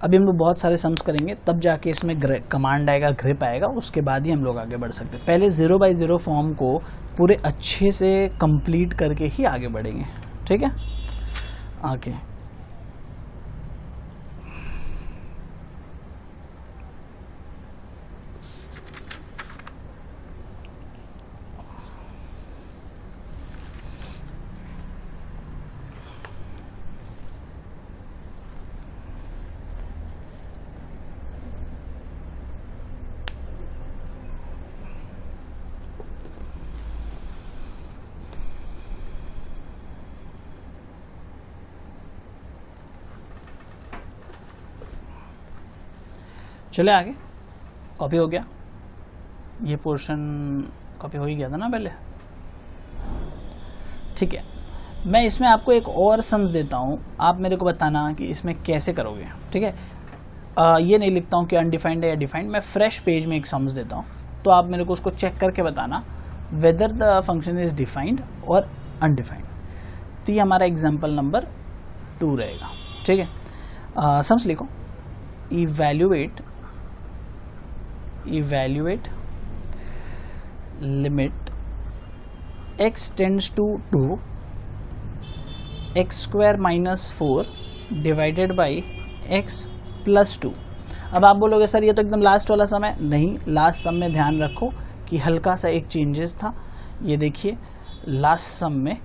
अभी हम लोग बहुत सारे सम्स करेंगे, तब जाके इसमें कमांड आएगा, ग्रिप आएगा, उसके बाद ही हम लोग आगे बढ़ सकते हैं। पहले 0/0 फॉर्म को पूरे अच्छे से कंप्लीट करके ही आगे बढ़ेंगे, ठीक है। ओके, चले आगे। कॉपी हो गया, ये पोर्शन कॉपी हो ही गया था ना पहले, ठीक है। मैं इसमें आपको एक और सम्स देता हूँ, आप मेरे को बताना कि इसमें कैसे करोगे, ठीक है। ये नहीं लिखता हूँ कि अनडिफाइंड है या डिफाइंड, मैं फ्रेश पेज में एक सम्स देता हूँ, तो आप मेरे को उसको चेक करके बताना whether the function is defined और अनडिफाइंड। तो ये हमारा एग्जाम्पल नंबर 2 रहेगा, ठीक है। सम्स लिखो, evaluate limit x tends to 2 x square minus 4 divided by x plus 2। अब आप बोलोगे सर ये तो एकदम लास्ट वाला सम है, नहीं, लास्ट सम में ध्यान रखो कि हल्का सा एक चेंजेस था। ये देखिए लास्ट सम में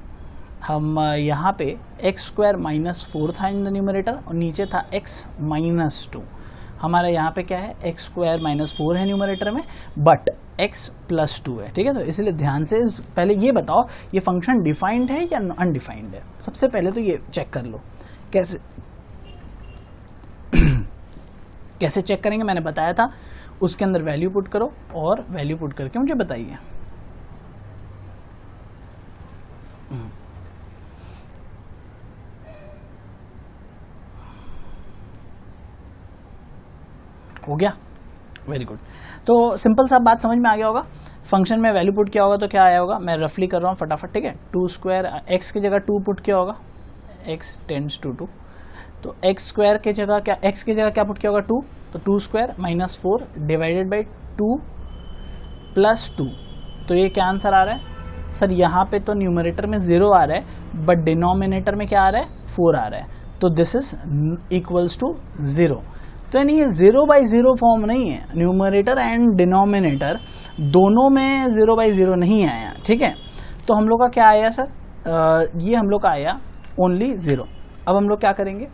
हम यहाँ पे x स्क्वायर माइनस 4 था इन द न्यूमरेटर और नीचे था x माइनस 2। हमारा यहाँ पे क्या है, x स्क्वायर माइनस 4 है न्यूमरेटर में, बट x प्लस 2 है, ठीक है। तो इसलिए ध्यान से पहले ये बताओ ये फंक्शन डिफाइंड है या अनडिफाइंड है। सबसे पहले तो ये चेक कर लो, कैसे कैसे चेक करेंगे, मैंने बताया था, उसके अंदर वैल्यू पुट करो और वैल्यू पुट करके मुझे बताइए। हो गया, वेरी गुड। तो सिंपल सा बात समझ में आ गया होगा। फंक्शन में वैल्यू पुट किया होगा तो क्या आया होगा, मैं रफली कर रहा हूँ फटाफट, ठीक है। 2 स्क्वायर x की जगह 2 पुट किया होगा, x टेंड्स टू 2, तो x स्क्वायर की जगह क्या, x की जगह क्या पुट किया होगा 2, तो 2 square minus 4 divided by 2 plus 2। तो ये क्या आंसर आ रहा है सर, यहाँ पे तो न्यूमरेटर में 0 आ रहा है बट डिनोमिनेटर में क्या आ रहा है 4 आ रहा है, तो दिस इज इक्वल्स टू 0। तो यानी ये 0/0 फॉर्म नहीं है, न्यूमरेटर एंड डिनोमिनेटर दोनों में 0/0 नहीं आया, ठीक है। तो हम लोग का क्या आया सर, ये हम लोग का आया ओनली 0। अब हम लोग क्या करेंगे,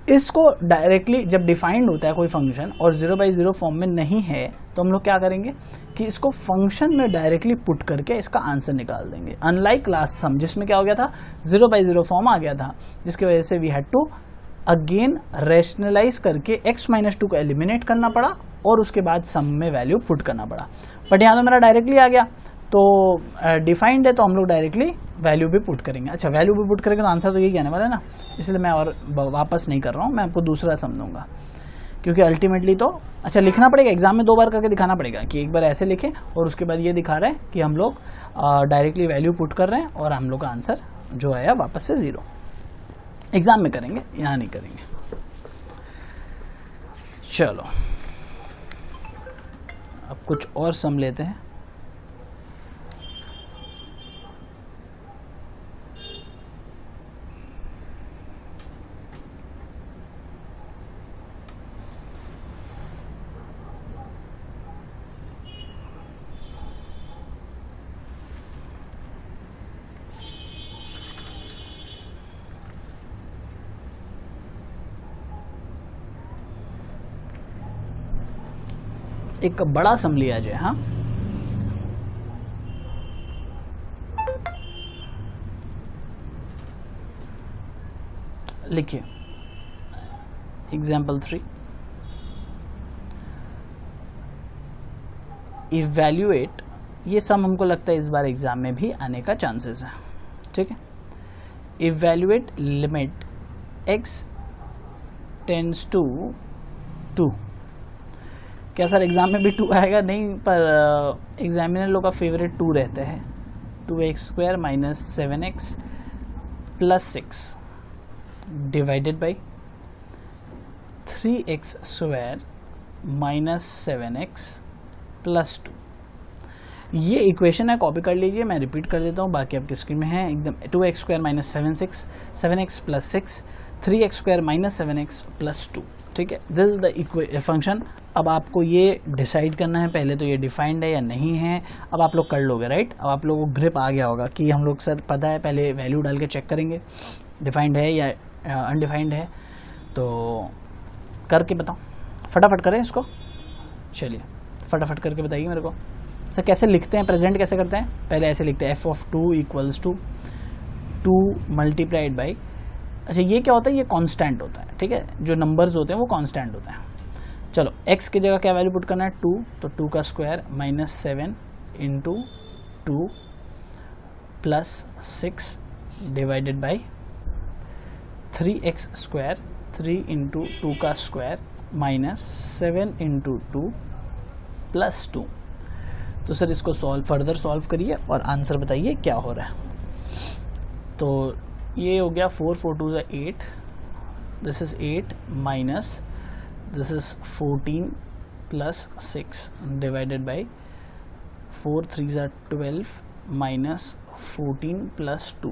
इसको डायरेक्टली जब डिफाइंड होता है कोई फंक्शन और 0/0 फॉर्म में नहीं है तो हम लोग क्या करेंगे कि इसको फंक्शन में डायरेक्टली पुट करके इसका आंसर निकाल देंगे। अनलाइक लास्ट सम जिसमें क्या हो गया था, 0/0 फॉर्म आ गया था, जिसकी वजह से we had to again rationalise करके x माइनस 2 को एलिमिनेट करना पड़ा और उसके बाद सम में वैल्यू पुट करना पड़ा। बट यहाँ तो मेरा डायरेक्टली आ गया, तो डिफाइंड है तो हम लोग डायरेक्टली वैल्यू भी पुट करेंगे। अच्छा, वैल्यू भी पुट करेंगे तो आंसर तो यही आने वाला है ना, इसलिए मैं और वापस नहीं कर रहा हूँ, मैं आपको दूसरा सम दूंगा, क्योंकि अल्टीमेटली तो अच्छा लिखना पड़ेगा, एग्जाम में 2 बार करके दिखाना पड़ेगा कि एक बार ऐसे लिखें और उसके बाद ये दिखा रहा है कि हम लोग डायरेक्टली वैल्यू पुट कर रहे हैं और हम लोग का आंसर जो आया वापस से 0। एग्जाम में करेंगे, यहाँ नहीं करेंगे। चलो अब कुछ और सम लेते हैं। एक बड़ा सम लिया जाए। हाँ, लिखिए एग्जाम्पल 3, इवैल्यूएट। ये सम हमको लगता है इस बार एग्जाम में भी आने का चांसेस है, ठीक है। Evaluate limit x tends to 2। क्या सर एग्जाम में भी 2 आएगा? नहीं, पर एग्जामिनर लोग का फेवरेट 2 रहते हैं। 2x² minus 7x plus 6 divided by 3x² minus 7x plus 2। ये इक्वेशन है, कॉपी कर लीजिए, मैं रिपीट कर देता हूँ, बाकी आपकी स्क्रीन में है एकदम। 2x² minus 7x plus 6, 3x² minus 7x plus 2, ठीक है। This is the function. अब आपको ये डिसाइड करना है, पहले तो ये डिफाइंड है या नहीं है। अब आप लोग कर लोगे, राइट। अब आप लोगों को ग्रिप आ गया होगा कि हम लोग सर पता है, पहले वैल्यू डाल के चेक करेंगे डिफाइंड है या अनडिफाइंड है। तो करके बताओ, फटाफट करें इसको। चलिए फटाफट करके बताइए मेरे को। सर कैसे लिखते हैं, प्रेजेंट कैसे करते हैं? पहले ऐसे लिखते हैं f(2) equals to 2 multiplied by, अच्छा ये क्या होता है, ये कांस्टेंट होता है, ठीक है। जो नंबर्स होते हैं वो कांस्टेंट होते हैं। चलो x की जगह क्या वैल्यू पुट करना है, 2, तो 2 का square minus 7 into 2 plus 6 divided by 3x², 3 into 2 का स्क्वायर माइनस 7 इंटू 2 प्लस 2। तो सर इसको फर्दर सॉल्व करिए और आंसर बताइए क्या हो रहा है। तो ये हो गया 4 4 2 is 8, this is 8 minus this is 14 plus 6 divided by 4 3 is 12 minus 14 plus 2,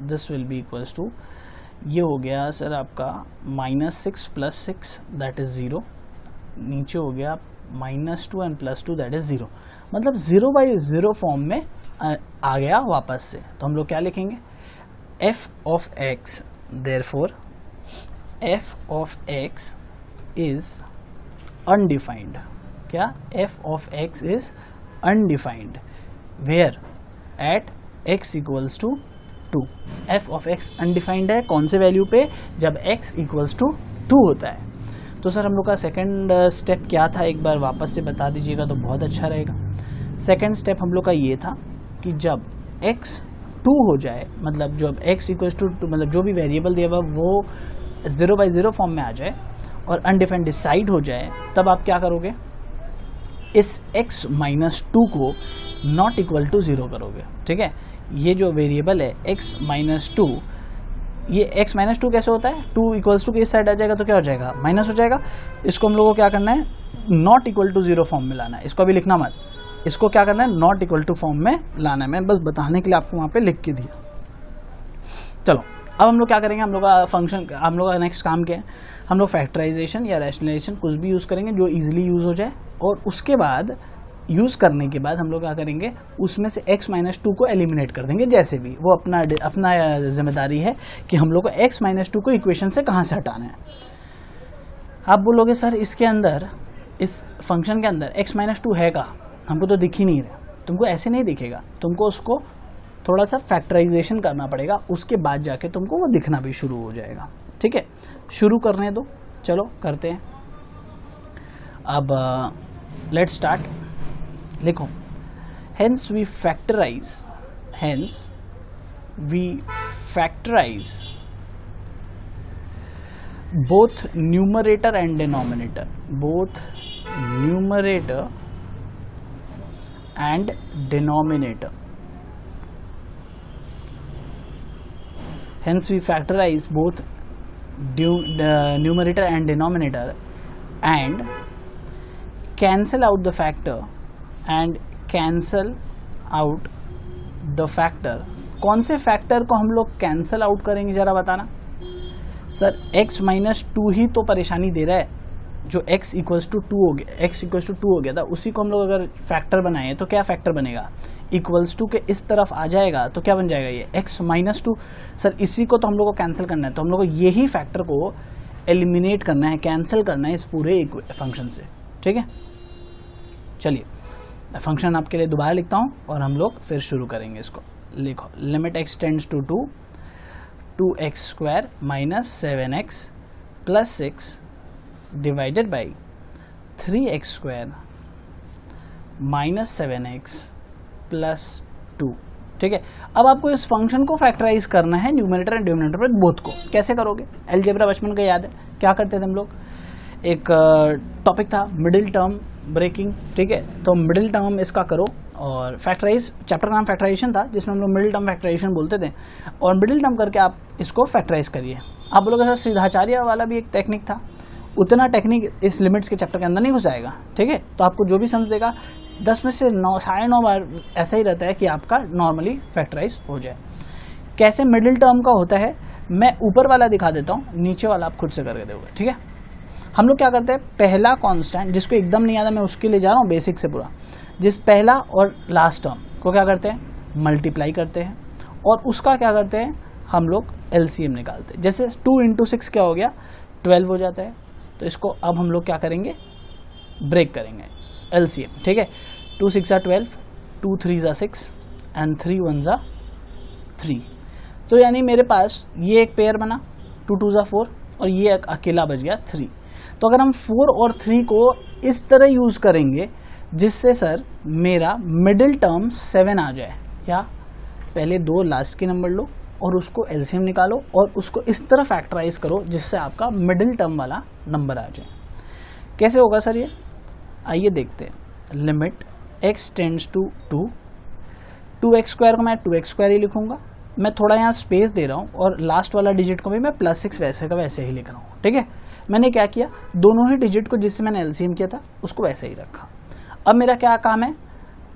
this will be equals to, ये हो गया सर आपका -6 प्लस 6 दैट इज 0, नीचे हो गया -2 एंड प्लस 2 दैट इज 0, मतलब 0/0 फॉर्म में आ गया वापस से। तो हम लोग क्या लिखेंगे, f of x, therefore f of x is undefined। क्या? f of x is undefined where at x equals to 2। f of x undefined है कौन से वैल्यू पे, जब x equals to 2 होता है। तो सर हम लोग का सेकंड स्टेप क्या था, एक बार वापस से बता दीजिएगा तो बहुत अच्छा रहेगा। सेकंड स्टेप हम लोग का ये था कि जब x 2 हो जाए, मतलब जब x इक्वल्स टू 2, मतलब जो भी वेरिएबल दिया हुआ वो 0/0 फॉर्म में आ जाए और अनडिफाइंड डिसाइड हो जाए, तब आप क्या करोगे, इस x माइनस 2 को नॉट इक्वल टू 0 करोगे, ठीक है। ये जो वेरिएबल है x माइनस 2, ये x माइनस 2 कैसे होता है, 2 इक्वल्स टू के इस साइड आ जाएगा तो क्या हो जाएगा, माइनस हो जाएगा। इसको हम लोगों को क्या करना है, नॉट इक्वल टू 0 फॉर्म में लाना है। इसको अभी लिखना मत, इसको क्या करना है, नॉट इक्वल टू फॉर्म में लाना है। मैं बस बताने के लिए आपको वहाँ पे लिख के दिया। चलो अब हम लोग क्या करेंगे, हम लोग का फंक्शन, हम लोग का नेक्स्ट काम क्या है, हम लोग फैक्टराइजेशन या रैशनलाइजेशन कुछ भी यूज़ करेंगे जो इजीली यूज़ हो जाए, और उसके बाद यूज़ करने के बाद हम लोग क्या करेंगे, उसमें से x माइनस 2 को एलिमिनेट कर देंगे। जैसे भी वो अपना जिम्मेदारी है कि हम लोग को x माइनस 2 को इक्वेशन से कहाँ से हटाना है। आप बोलोगे सर इसके अंदर, इस फंक्शन के अंदर x माइनस 2 है का, हमको तो दिख ही नहीं रहा। तुमको ऐसे नहीं दिखेगा, तुमको उसको थोड़ा सा फैक्टराइजेशन करना पड़ेगा, उसके बाद जाके तुमको वो दिखना भी शुरू हो जाएगा, ठीक है। शुरू करने दो, चलो करते हैं। अब लेट्स स्टार्ट। लिखो, hence we factorise both numerator and denominator, both numerator and denominator, hence we factorize both numerator and denominator and cancel out the factor and cancel out the factor. कौन से फैक्टर को हम लोग cancel out करेंगे जरा बताना। Sir x minus 2 ही तो परेशानी दे रहा है, जो x इक्वल्स टू 2 हो गया, x इक्वल्स टू 2 हो गया था, उसी को हम लोग अगर फैक्टर बनाए तो क्या फैक्टर बनेगा, इक्वल्स टू के इस तरफ आ जाएगा तो क्या बन जाएगा, ये x माइनस 2। सर इसी को तो हम लोग को कैंसिल करना है, तो हम लोग को यही फैक्टर को एलिमिनेट करना है, कैंसिल करना है इस पूरे फंक्शन से। ठीक है, चलिए फंक्शन आपके लिए दोबारा लिखता हूँ और हम लोग फिर शुरू करेंगे इसको। लिखो limit x tends to 2, 2x square minus 7x plus 6 divided by 3x square minus 7x plus 2। ठीक है, अब आपको इस फंक्शन को फैक्टराइज करना है न्यूमरेटर एंड डिनोमिनेटर पर बोथ को। कैसे करोगे, अलजेब्रा बचपन का याद है, क्या करते थे हम लोग, एक टॉपिक था मिडिल टर्म ब्रेकिंग। ठीक है, तो मिडिल टर्म इसका करो और फैक्टराइज, चैप्टर का नाम फैक्टराइजेशन था जिसमें हम लोग मिडिल टर्म फैक्टराइजेशन बोलते थे, और मिडिल टर्म करके आप इसको फैक्टराइज करिए। आप बोलोगे सर सीधाचार्य वाला भी एक टेक्निक था, उतना टेक्निक इस लिमिट्स के चैप्टर के अंदर नहीं घुसाएगा। ठीक है, तो आपको जो भी समझ देगा 10 में से 9 साढ़े 9 बार ऐसा ही रहता है कि आपका नॉर्मली फैक्टराइज हो जाए। कैसे मिडिल टर्म का होता है, मैं ऊपर वाला दिखा देता हूँ, नीचे वाला आप खुद से करके दोगे। ठीक है, हम लोग क्या करते हैं, पहला कांस्टेंट जिसको एकदम नहीं आता, मैं उसके लिए जा रहा हूँ बेसिक से पूरा, जिस पहला और लास्ट टर्म को क्या करते हैं, मल्टीप्लाई करते हैं, और उसका क्या करते हैं हम लोग एलसीएम निकालते हैं। जैसे 2 इंटू 6 क्या हो गया, 12 हो जाता है, तो इसको अब हम लोग क्या करेंगे, ब्रेक करेंगे एलसीएम। ठीक है, 2 6 12, 2 3 6 एंड 3 1 3। तो यानी मेरे पास ये एक पेयर बना, 2 2 4, और ये एक अकेला बच गया 3। तो अगर हम 4 और 3 को इस तरह यूज़ करेंगे जिससे सर मेरा मिडिल टर्म 7 आ जाए, क्या, पहले 2 लास्ट के नंबर लो और उसको एलसीएम निकालो और उसको इस तरह फैक्टराइज करो जिससे आपका मिडिल टर्म वाला नंबर आ जाए। कैसे होगा सर ये, आइए देखते हैं। Limit x tends to 2, 2x square को मैं 2x स्क्वायर ही लिखूंगा, मैं थोड़ा यहाँ स्पेस दे रहा हूँ, और लास्ट वाला डिजिट को भी मैं +6 वैसे का वैसे ही लिख रहा हूँ। ठीक है, मैंने क्या किया, दोनों ही डिजिट को जिससे मैंने एलसीएम किया था उसको वैसे ही रखा। अब मेरा क्या काम है,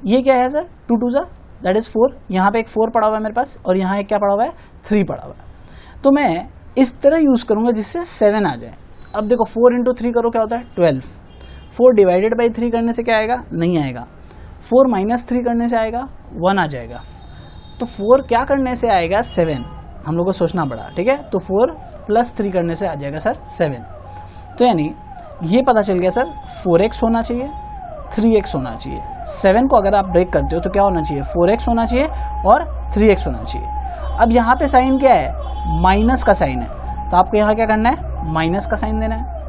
ये क्या है सर, 2 2 दैट इज 4, यहाँ पे एक 4 पड़ा हुआ है मेरे पास, और यहाँ एक क्या पड़ा हुआ है, 3 पड़ा हुआ है। तो मैं इस तरह यूज़ करूँगा जिससे 7 आ जाए। अब देखो 4 इंटू 3 करो, क्या होता है 12, 4 डिवाइडेड बाई 3 करने से क्या आएगा, नहीं आएगा, 4 माइनस 3 करने से आएगा 1 आ जाएगा, तो 4 क्या करने से आएगा 7, हम लोग को सोचना पड़ा। ठीक है, तो 4 प्लस 3 करने से आ जाएगा सर 7। तो यानी ये पता चल गया सर 4x होना चाहिए, 3x होना चाहिए। 7 को अगर आप ब्रेक करते हो तो क्या होना चाहिए, 4x होना चाहिए और 3x होना चाहिए। अब यहाँ पे साइन क्या है, माइनस का साइन है, तो आपको यहाँ क्या करना है, माइनस का साइन देना है।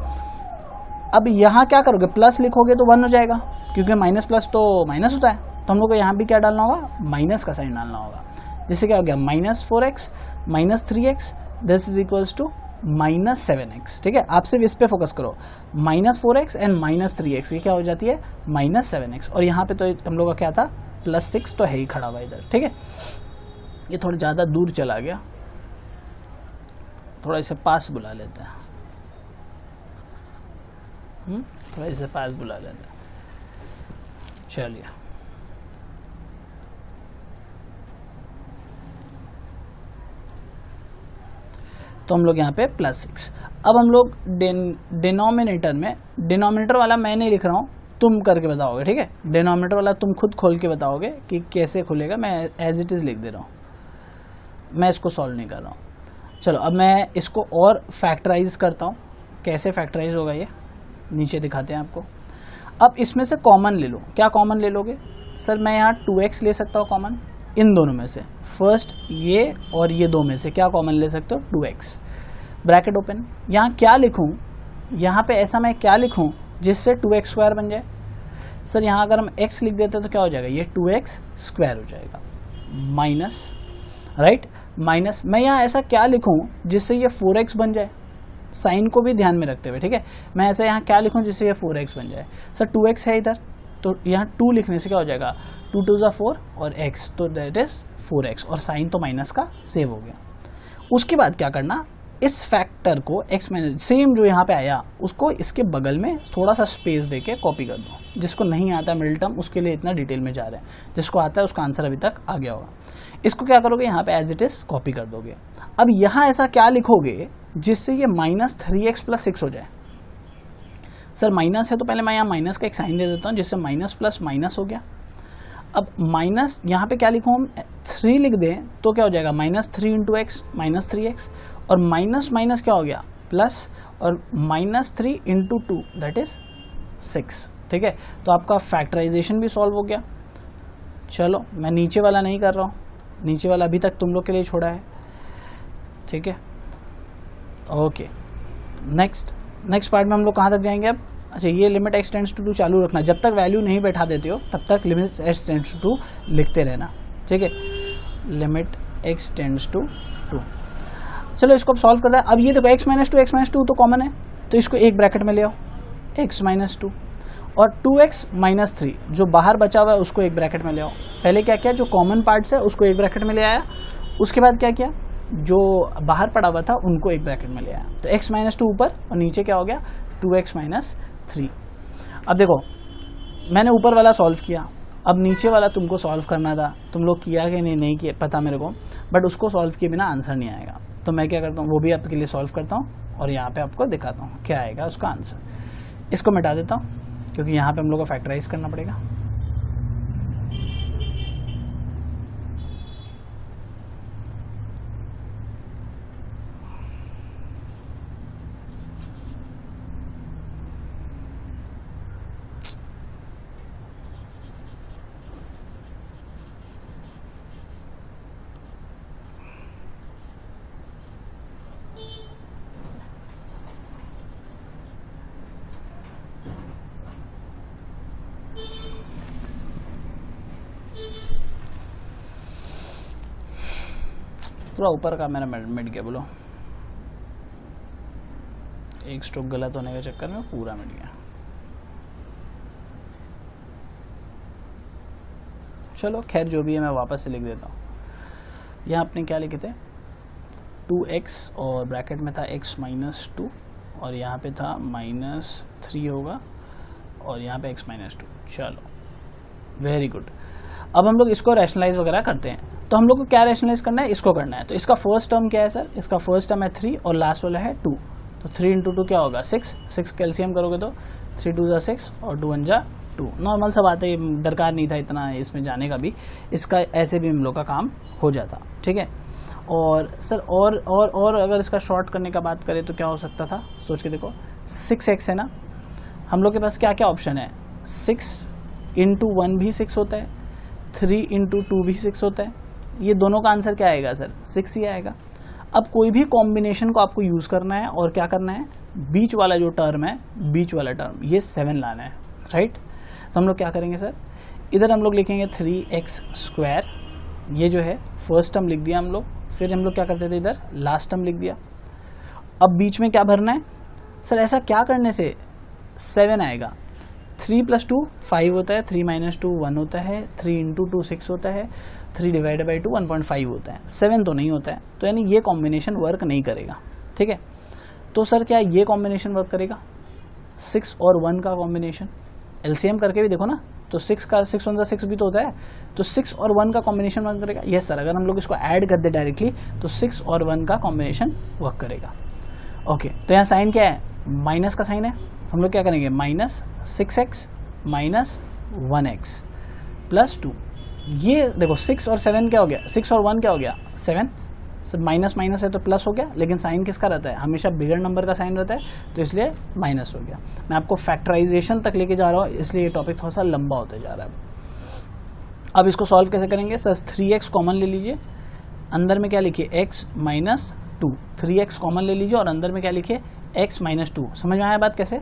अब यहाँ क्या करोगे, प्लस लिखोगे तो 1 हो जाएगा, क्योंकि माइनस प्लस तो माइनस होता है, तो हम लोग को यहाँ भी क्या डालना होगा, माइनस का साइन डालना होगा। जिससे क्या हो गया, -4x minus 3x, this is equals to -7x। ठीक है, आप सिर्फ इस पे फोकस करो, -4x एंड -3x, ये क्या हो जाती है, -7x, और यहाँ पे तो हम लोग का क्या था, +6 तो है ही खड़ा हुआ इधर। ठीक है, ये थोड़ा ज़्यादा दूर चला गया, थोड़ा इसे पास बुला लेते हैं, थोड़ा इसे पास बुला लेते हैं। चलिए, तो हम लोग यहाँ पे +6। अब हम लोग डिनोमिनेटर में, डिनोमिनेटर वाला मैं नहीं लिख रहा हूँ, तुम करके बताओगे। ठीक है, डिनोमिनेटर वाला तुम खुद खोल के बताओगे कि कैसे खुलेगा, मैं एज इट इज़ लिख दे रहा हूँ, मैं इसको सॉल्व नहीं कर रहा हूँ। चलो अब मैं इसको और फैक्टराइज करता हूँ, कैसे फैक्टराइज होगा ये नीचे दिखाते हैं आपको। अब इसमें से कॉमन ले लो, क्या कॉमन ले लोगे सर, मैं यहाँ 2x ले सकता हूँ कॉमन, इन दोनों में से, फर्स्ट ये और ये 2 में से क्या कॉमन ले सकते हो, 2x, ब्रैकेट ओपन। यहाँ क्या लिखूँ, यहाँ पे ऐसा मैं क्या लिखूँ जिससे 2x स्क्वायर बन जाए, सर यहाँ अगर हम x लिख देते तो क्या हो जाएगा, ये 2x स्क्वायर हो जाएगा, माइनस, राइट, माइनस, मैं यहाँ ऐसा क्या लिखूँ जिससे ये 4x बन जाए, साइन को भी ध्यान में रखते हुए। ठीक है, मैं ऐसा यहाँ क्या लिखूँ जिससे ये 4x बन जाए, सर 2x है इधर, तो यहाँ 2 लिखने से क्या हो जाएगा, 2 2 4 और x, तो दैट इज 4x, और साइन तो माइनस का सेव हो गया। उसके बाद क्या करना, इस फैक्टर को x माइनस सेम जो यहाँ पे आया उसको इसके बगल में थोड़ा सा स्पेस देके कॉपी कर दो। जिसको नहीं आता मिडिल टर्म उसके लिए इतना डिटेल में जा रहे हैं, जिसको आता है उसका आंसर अभी तक आ गया होगा। इसको क्या करोगे, यहाँ पे एज इट इज कॉपी कर दोगे। अब यहाँ ऐसा क्या लिखोगे जिससे ये माइनस 3x प्लस 6 हो जाए। सर माइनस है तो पहले मैं यहाँ माइनस का एक साइन दे देता हूँ, जिससे माइनस प्लस माइनस हो गया। अब माइनस यहाँ पे क्या लिखूँ हम, 3 लिख दें तो क्या हो जाएगा, minus 3 into x minus 3x, और माइनस माइनस क्या हो गया प्लस, और माइनस 3 इंटू 2 दैट इज 6। ठीक है, तो आपका फैक्टराइजेशन भी सॉल्व हो गया। चलो मैं नीचे वाला नहीं कर रहा हूँ, नीचे वाला अभी तक तुम लोग के लिए छोड़ा है। ठीक है, ओके नेक्स्ट पार्ट में हम लोग कहाँ तक जाएंगे अब। अच्छा, ये लिमिट x टेंड्स टू 2 चालू रखना, जब तक वैल्यू नहीं बैठा देते हो तब तक लिमिट x टेंड्स टू 2 लिखते रहना। ठीक है, लिमिट x टेंड्स टू 2। चलो इसको अब सॉल्व कर रहा है। अब ये देखो x माइनस टू तो कॉमन है, तो इसको एक ब्रैकेट में ले आओ, x माइनस 2 और 2x माइनस 3 जो बाहर बचा हुआ है उसको एक ब्रैकेट में ले आओ। पहले क्या किया, जो कॉमन पार्ट्स है उसको एक ब्रैकेट में ले आया, उसके बाद क्या किया, जो बाहर पड़ा हुआ था उनको एक ब्रैकेट में ले आया। तो x माइनस 2 ऊपर और नीचे क्या हो गया 2x माइनस 3। अब देखो मैंने ऊपर वाला सॉल्व किया, अब नीचे वाला तुमको सॉल्व करना था। तुम लोग किया कि नहीं किया पता मेरे को, बट उसको सॉल्व किए बिना आंसर नहीं आएगा। तो मैं क्या करता हूँ, वो भी आपके लिए सॉल्व करता हूँ और यहाँ पे आपको दिखाता हूँ क्या आएगा उसका आंसर। इसको मिटा देता हूँ क्योंकि यहाँ पे हम लोग को फैक्टराइज करना पड़ेगा। पूरा ऊपर का मेरा मिट गया, बोलो एक स्ट्रोक गलत होने के चक्कर में पूरा मिट गया। चलो खैर जो भी है मैं वापस से लिख देता हूँ। यहाँ अपने क्या लिखे थे 2x और ब्रैकेट में था x माइनस 2 और यहाँ पे था माइनस 3 होगा और यहाँ पे x माइनस 2। चलो वेरी गुड। अब हम लोग इसको रैशनलाइज वगैरह करते हैं। तो हम लोग को क्या रैशनलाइज करना है, इसको करना है। तो इसका फर्स्ट टर्म क्या है सर, इसका फर्स्ट टर्म है 3 और लास्ट वाला है 2। तो 3 इंटू 2 क्या होगा 6 कैल्शियम करोगे तो 3 2 = 6 और 2 1 = 2। नॉर्मल सा बात है, दरकार नहीं था इतना इसमें जाने का भी, इसका ऐसे भी हम लोग का काम हो जाता। ठीक है, और सर और अगर इसका शॉर्ट करने का बात करें तो क्या हो सकता था, सोच के देखो 6x है ना, हम लोग के पास क्या क्या ऑप्शन है, 6 इंटू 1 भी 6 होता है, 3 इंटू 2 भी 6 होता है। ये दोनों का आंसर क्या आएगा सर 6 ही आएगा। अब कोई भी कॉम्बिनेशन को आपको यूज़ करना है और क्या करना है, बीच वाला जो टर्म है, बीच वाला टर्म ये 7 लाना है, राइट। तो हम लोग क्या करेंगे सर, इधर हम लोग लिखेंगे 3x², ये जो है फर्स्ट टर्म लिख दिया हम लोग। फिर हम लोग क्या करते थे, इधर लास्ट टर्म लिख दिया। अब बीच में क्या भरना है सर, ऐसा क्या करने से 7 आएगा। 3 + 2 5 होता है, 3 - 2 1 होता है, 3 इंटू 2 6 होता है, 3 डिवाइडेड बाई 2 1.5 होता है, 7 तो नहीं होता है। तो यानी ये कॉम्बिनेशन वर्क नहीं करेगा। ठीक है, तो सर क्या ये कॉम्बिनेशन वर्क करेगा, 6 और 1 का कॉम्बिनेशन, एलसीएम करके भी देखो ना, तो 6 का 6 1 6 भी तो होता है, तो 6 और 1 का कॉम्बिनेशन वर्क करेगा। यस सर, अगर हम लोग इसको ऐड कर दे डायरेक्टली तो 6 और 1 का कॉम्बिनेशन वर्क करेगा। ओके, तो यहाँ साइन क्या है, माइनस का साइन है। हम लोग क्या करेंगे, -6x - 1x + 2। ये देखो 6 और 7 क्या हो गया, 6 और 1 क्या हो गया 7, सब माइनस माइनस है तो प्लस हो गया, लेकिन साइन किसका रहता है, हमेशा बिगर नंबर का साइन रहता है, तो इसलिए माइनस हो गया। मैं आपको फैक्टराइजेशन तक लेके जा रहा हूँ, इसलिए ये टॉपिक थोड़ा सा लंबा होते जा रहा है। अब इसको सॉल्व कैसे करेंगे सर, 3x कॉमन ले लीजिए, अंदर में क्या लिखिए x - 2, 3x कॉमन ले लीजिए और अंदर में क्या लिखिए x - 2। समझ में आया बात कैसे,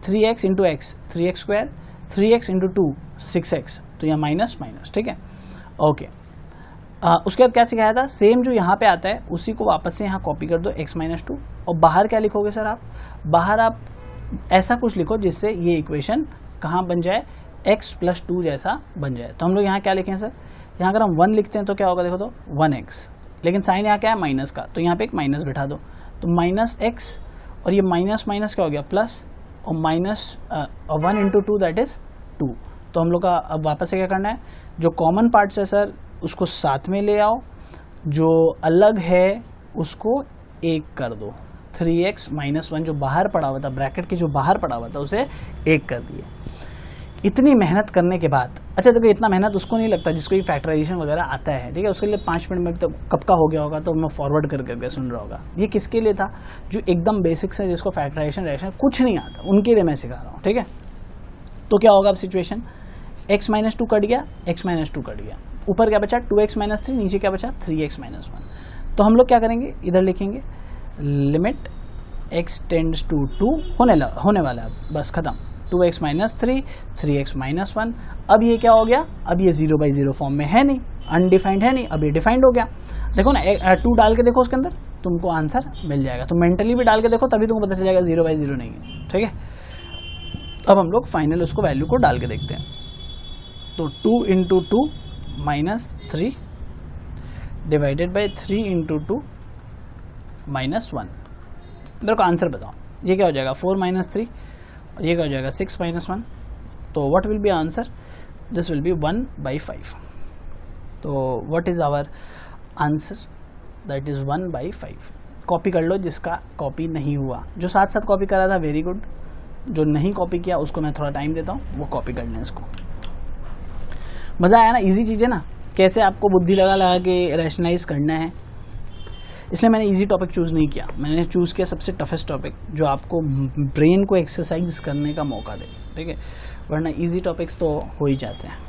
3x into x 3x², 3x into 2 6x, तो यहाँ माइनस माइनस। ठीक है, ओके। उसके बाद क्या सिखाया था, सेम जो यहाँ पे आता है उसी को वापस से यहाँ कॉपी कर दो, x - 2, और बाहर क्या लिखोगे सर आप, बाहर आप ऐसा कुछ लिखो जिससे ये इक्वेशन कहाँ बन जाए, x + 2 जैसा बन जाए। तो हम लोग यहाँ क्या लिखें सर, यहाँ अगर हम 1 लिखते हैं तो क्या होगा, देखो तो 1x, लेकिन साइन यहाँ क्या है माइनस का, तो यहाँ पे एक माइनस बिठा दो, तो माइनस एक्स और ये माइनस माइनस क्या हो गया प्लस, और माइनस 1 इंटू 2 दैट इज 2। तो हम लोग का अब वापस से क्या करना है, जो कॉमन पार्ट्स है सर उसको साथ में ले आओ, जो अलग है उसको एक कर दो। 3x माइनस 1 जो बाहर पड़ा हुआ था, ब्रैकेट के जो बाहर पड़ा हुआ था उसे एक कर दिए। इतनी मेहनत करने के बाद, अच्छा देखो इतना मेहनत उसको नहीं लगता जिसको ये फैक्टराइजेशन वगैरह आता है, ठीक है, उसके लिए 5 मिनट में तो कब का हो गया होगा, तो मैं फॉरवर्ड करके सुन रहा होगा। ये किसके लिए था, जो एकदम बेसिक्स है, जिसको फैक्टराइजेशन रिएक्शन कुछ नहीं आता, उनके लिए मैं सिखा रहा हूँ, ठीक है। तो क्या होगा अब सिचुएशन, x माइनस 2 कट गया, x माइनस 2 कट गया, ऊपर क्या बचा 2x माइनस 3, नीचे क्या बचा 3x माइनस 1। तो हम लोग क्या करेंगे, इधर लिखेंगे लिमिट x टेंड्स टू 2 होने वाला है, बस खत्म। 2x minus 3, 3x minus 1। अब ये क्या हो गया, अब ये 0/0 फॉर्म में है नहीं, अनडिफाइंड है नहीं, अब ये डिफाइंड हो गया। देखो ना 2 डाल के देखो उसके अंदर, तुमको आंसर मिल जाएगा। तो मेंटली भी डाल के देखो तभी तुमको पता चल जाएगा 0/0 नहीं है, ठीक है। अब हम लोग फाइनल उसको वैल्यू को डाल के देखते हैं। तो 2 into 2 minus 3 divided by 3 into 2 minus 1। मेरे को आंसर बताओ, ये क्या हो जाएगा 4 माइनस 3, ये क्या हो जाएगा 6 माइनस 1। तो what will be answer, this will be 1/5। तो what is our answer, that is 1/5। Copy कर लो जिसका कॉपी नहीं हुआ, जो साथ साथ कॉपी करा था वेरी गुड, जो नहीं कॉपी किया उसको मैं थोड़ा टाइम देता हूँ, वो कॉपी कर लें इसको। मज़ा आया ना, इजी चीज़ है ना, कैसे आपको बुद्धि लगा के रैशनलाइज करना है। इसलिए मैंने इजी टॉपिक चूज़ नहीं किया, मैंने चूज़ किया सबसे टफेस्ट टॉपिक जो आपको ब्रेन को एक्सरसाइज करने का मौका दे, ठीक है, वरना इजी टॉपिक्स तो हो ही जाते हैं।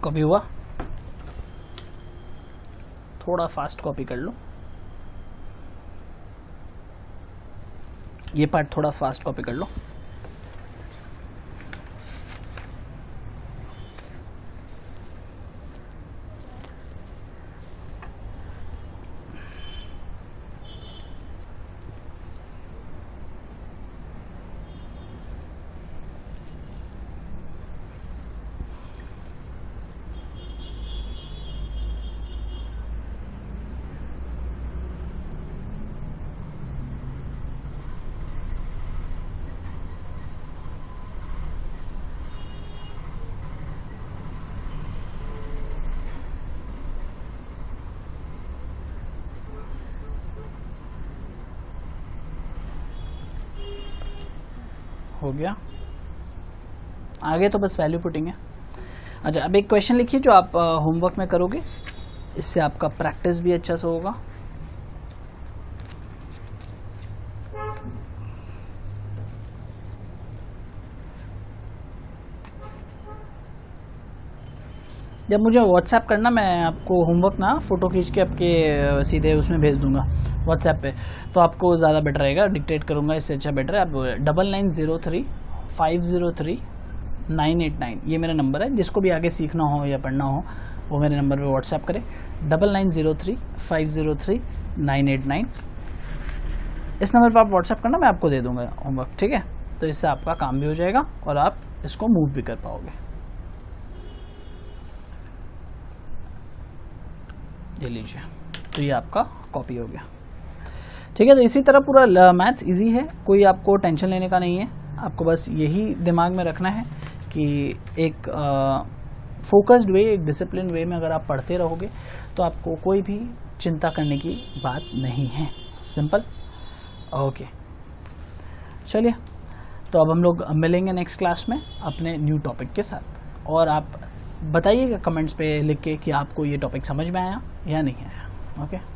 कॉपी हुआ, थोड़ा फास्ट कॉपी कर लो, ये पार्ट थोड़ा फास्ट कॉपी कर लो। हो गया, आगे तो बस वैल्यू पुटिंग है। अच्छा अब एक क्वेश्चन लिखिए जो आप होमवर्क में करोगे, इससे आपका प्रैक्टिस भी अच्छा से होगा। जब मुझे व्हाट्सएप करना, मैं आपको होमवर्क ना फ़ोटो खींच के आपके सीधे उसमें भेज दूंगा व्हाट्सएप पे, तो आपको ज़्यादा बेटर रहेगा। डिक्टेट करूँगा, इससे अच्छा बेटर है आप 9903503989 ये मेरा नंबर है। जिसको भी आगे सीखना हो या पढ़ना हो वो मेरे नंबर पे व्हाट्सएप करें 9903503989। इस नंबर पर आप व्हाट्सएप करना, मैं आपको दे दूंगा होमवर्क, ठीक है। तो इससे आपका काम भी हो जाएगा और आप इसको मूव भी कर पाओगे। ये लीजिए, तो ये आपका कॉपी हो गया, ठीक है। तो इसी तरह पूरा मैथ्स इजी है, कोई आपको टेंशन लेने का नहीं है। आपको बस यही दिमाग में रखना है कि एक फोकस्ड वे, एक डिसिप्लिन वे में अगर आप पढ़ते रहोगे तो आपको कोई भी चिंता करने की बात नहीं है। सिंपल। ओके, चलिए, तो अब हम लोग मिलेंगे नेक्स्ट क्लास में अपने न्यू टॉपिक के साथ। और आप बताइएगा कमेंट्स पे लिख के कि आपको ये टॉपिक समझ में आया या नहीं आया। ओके।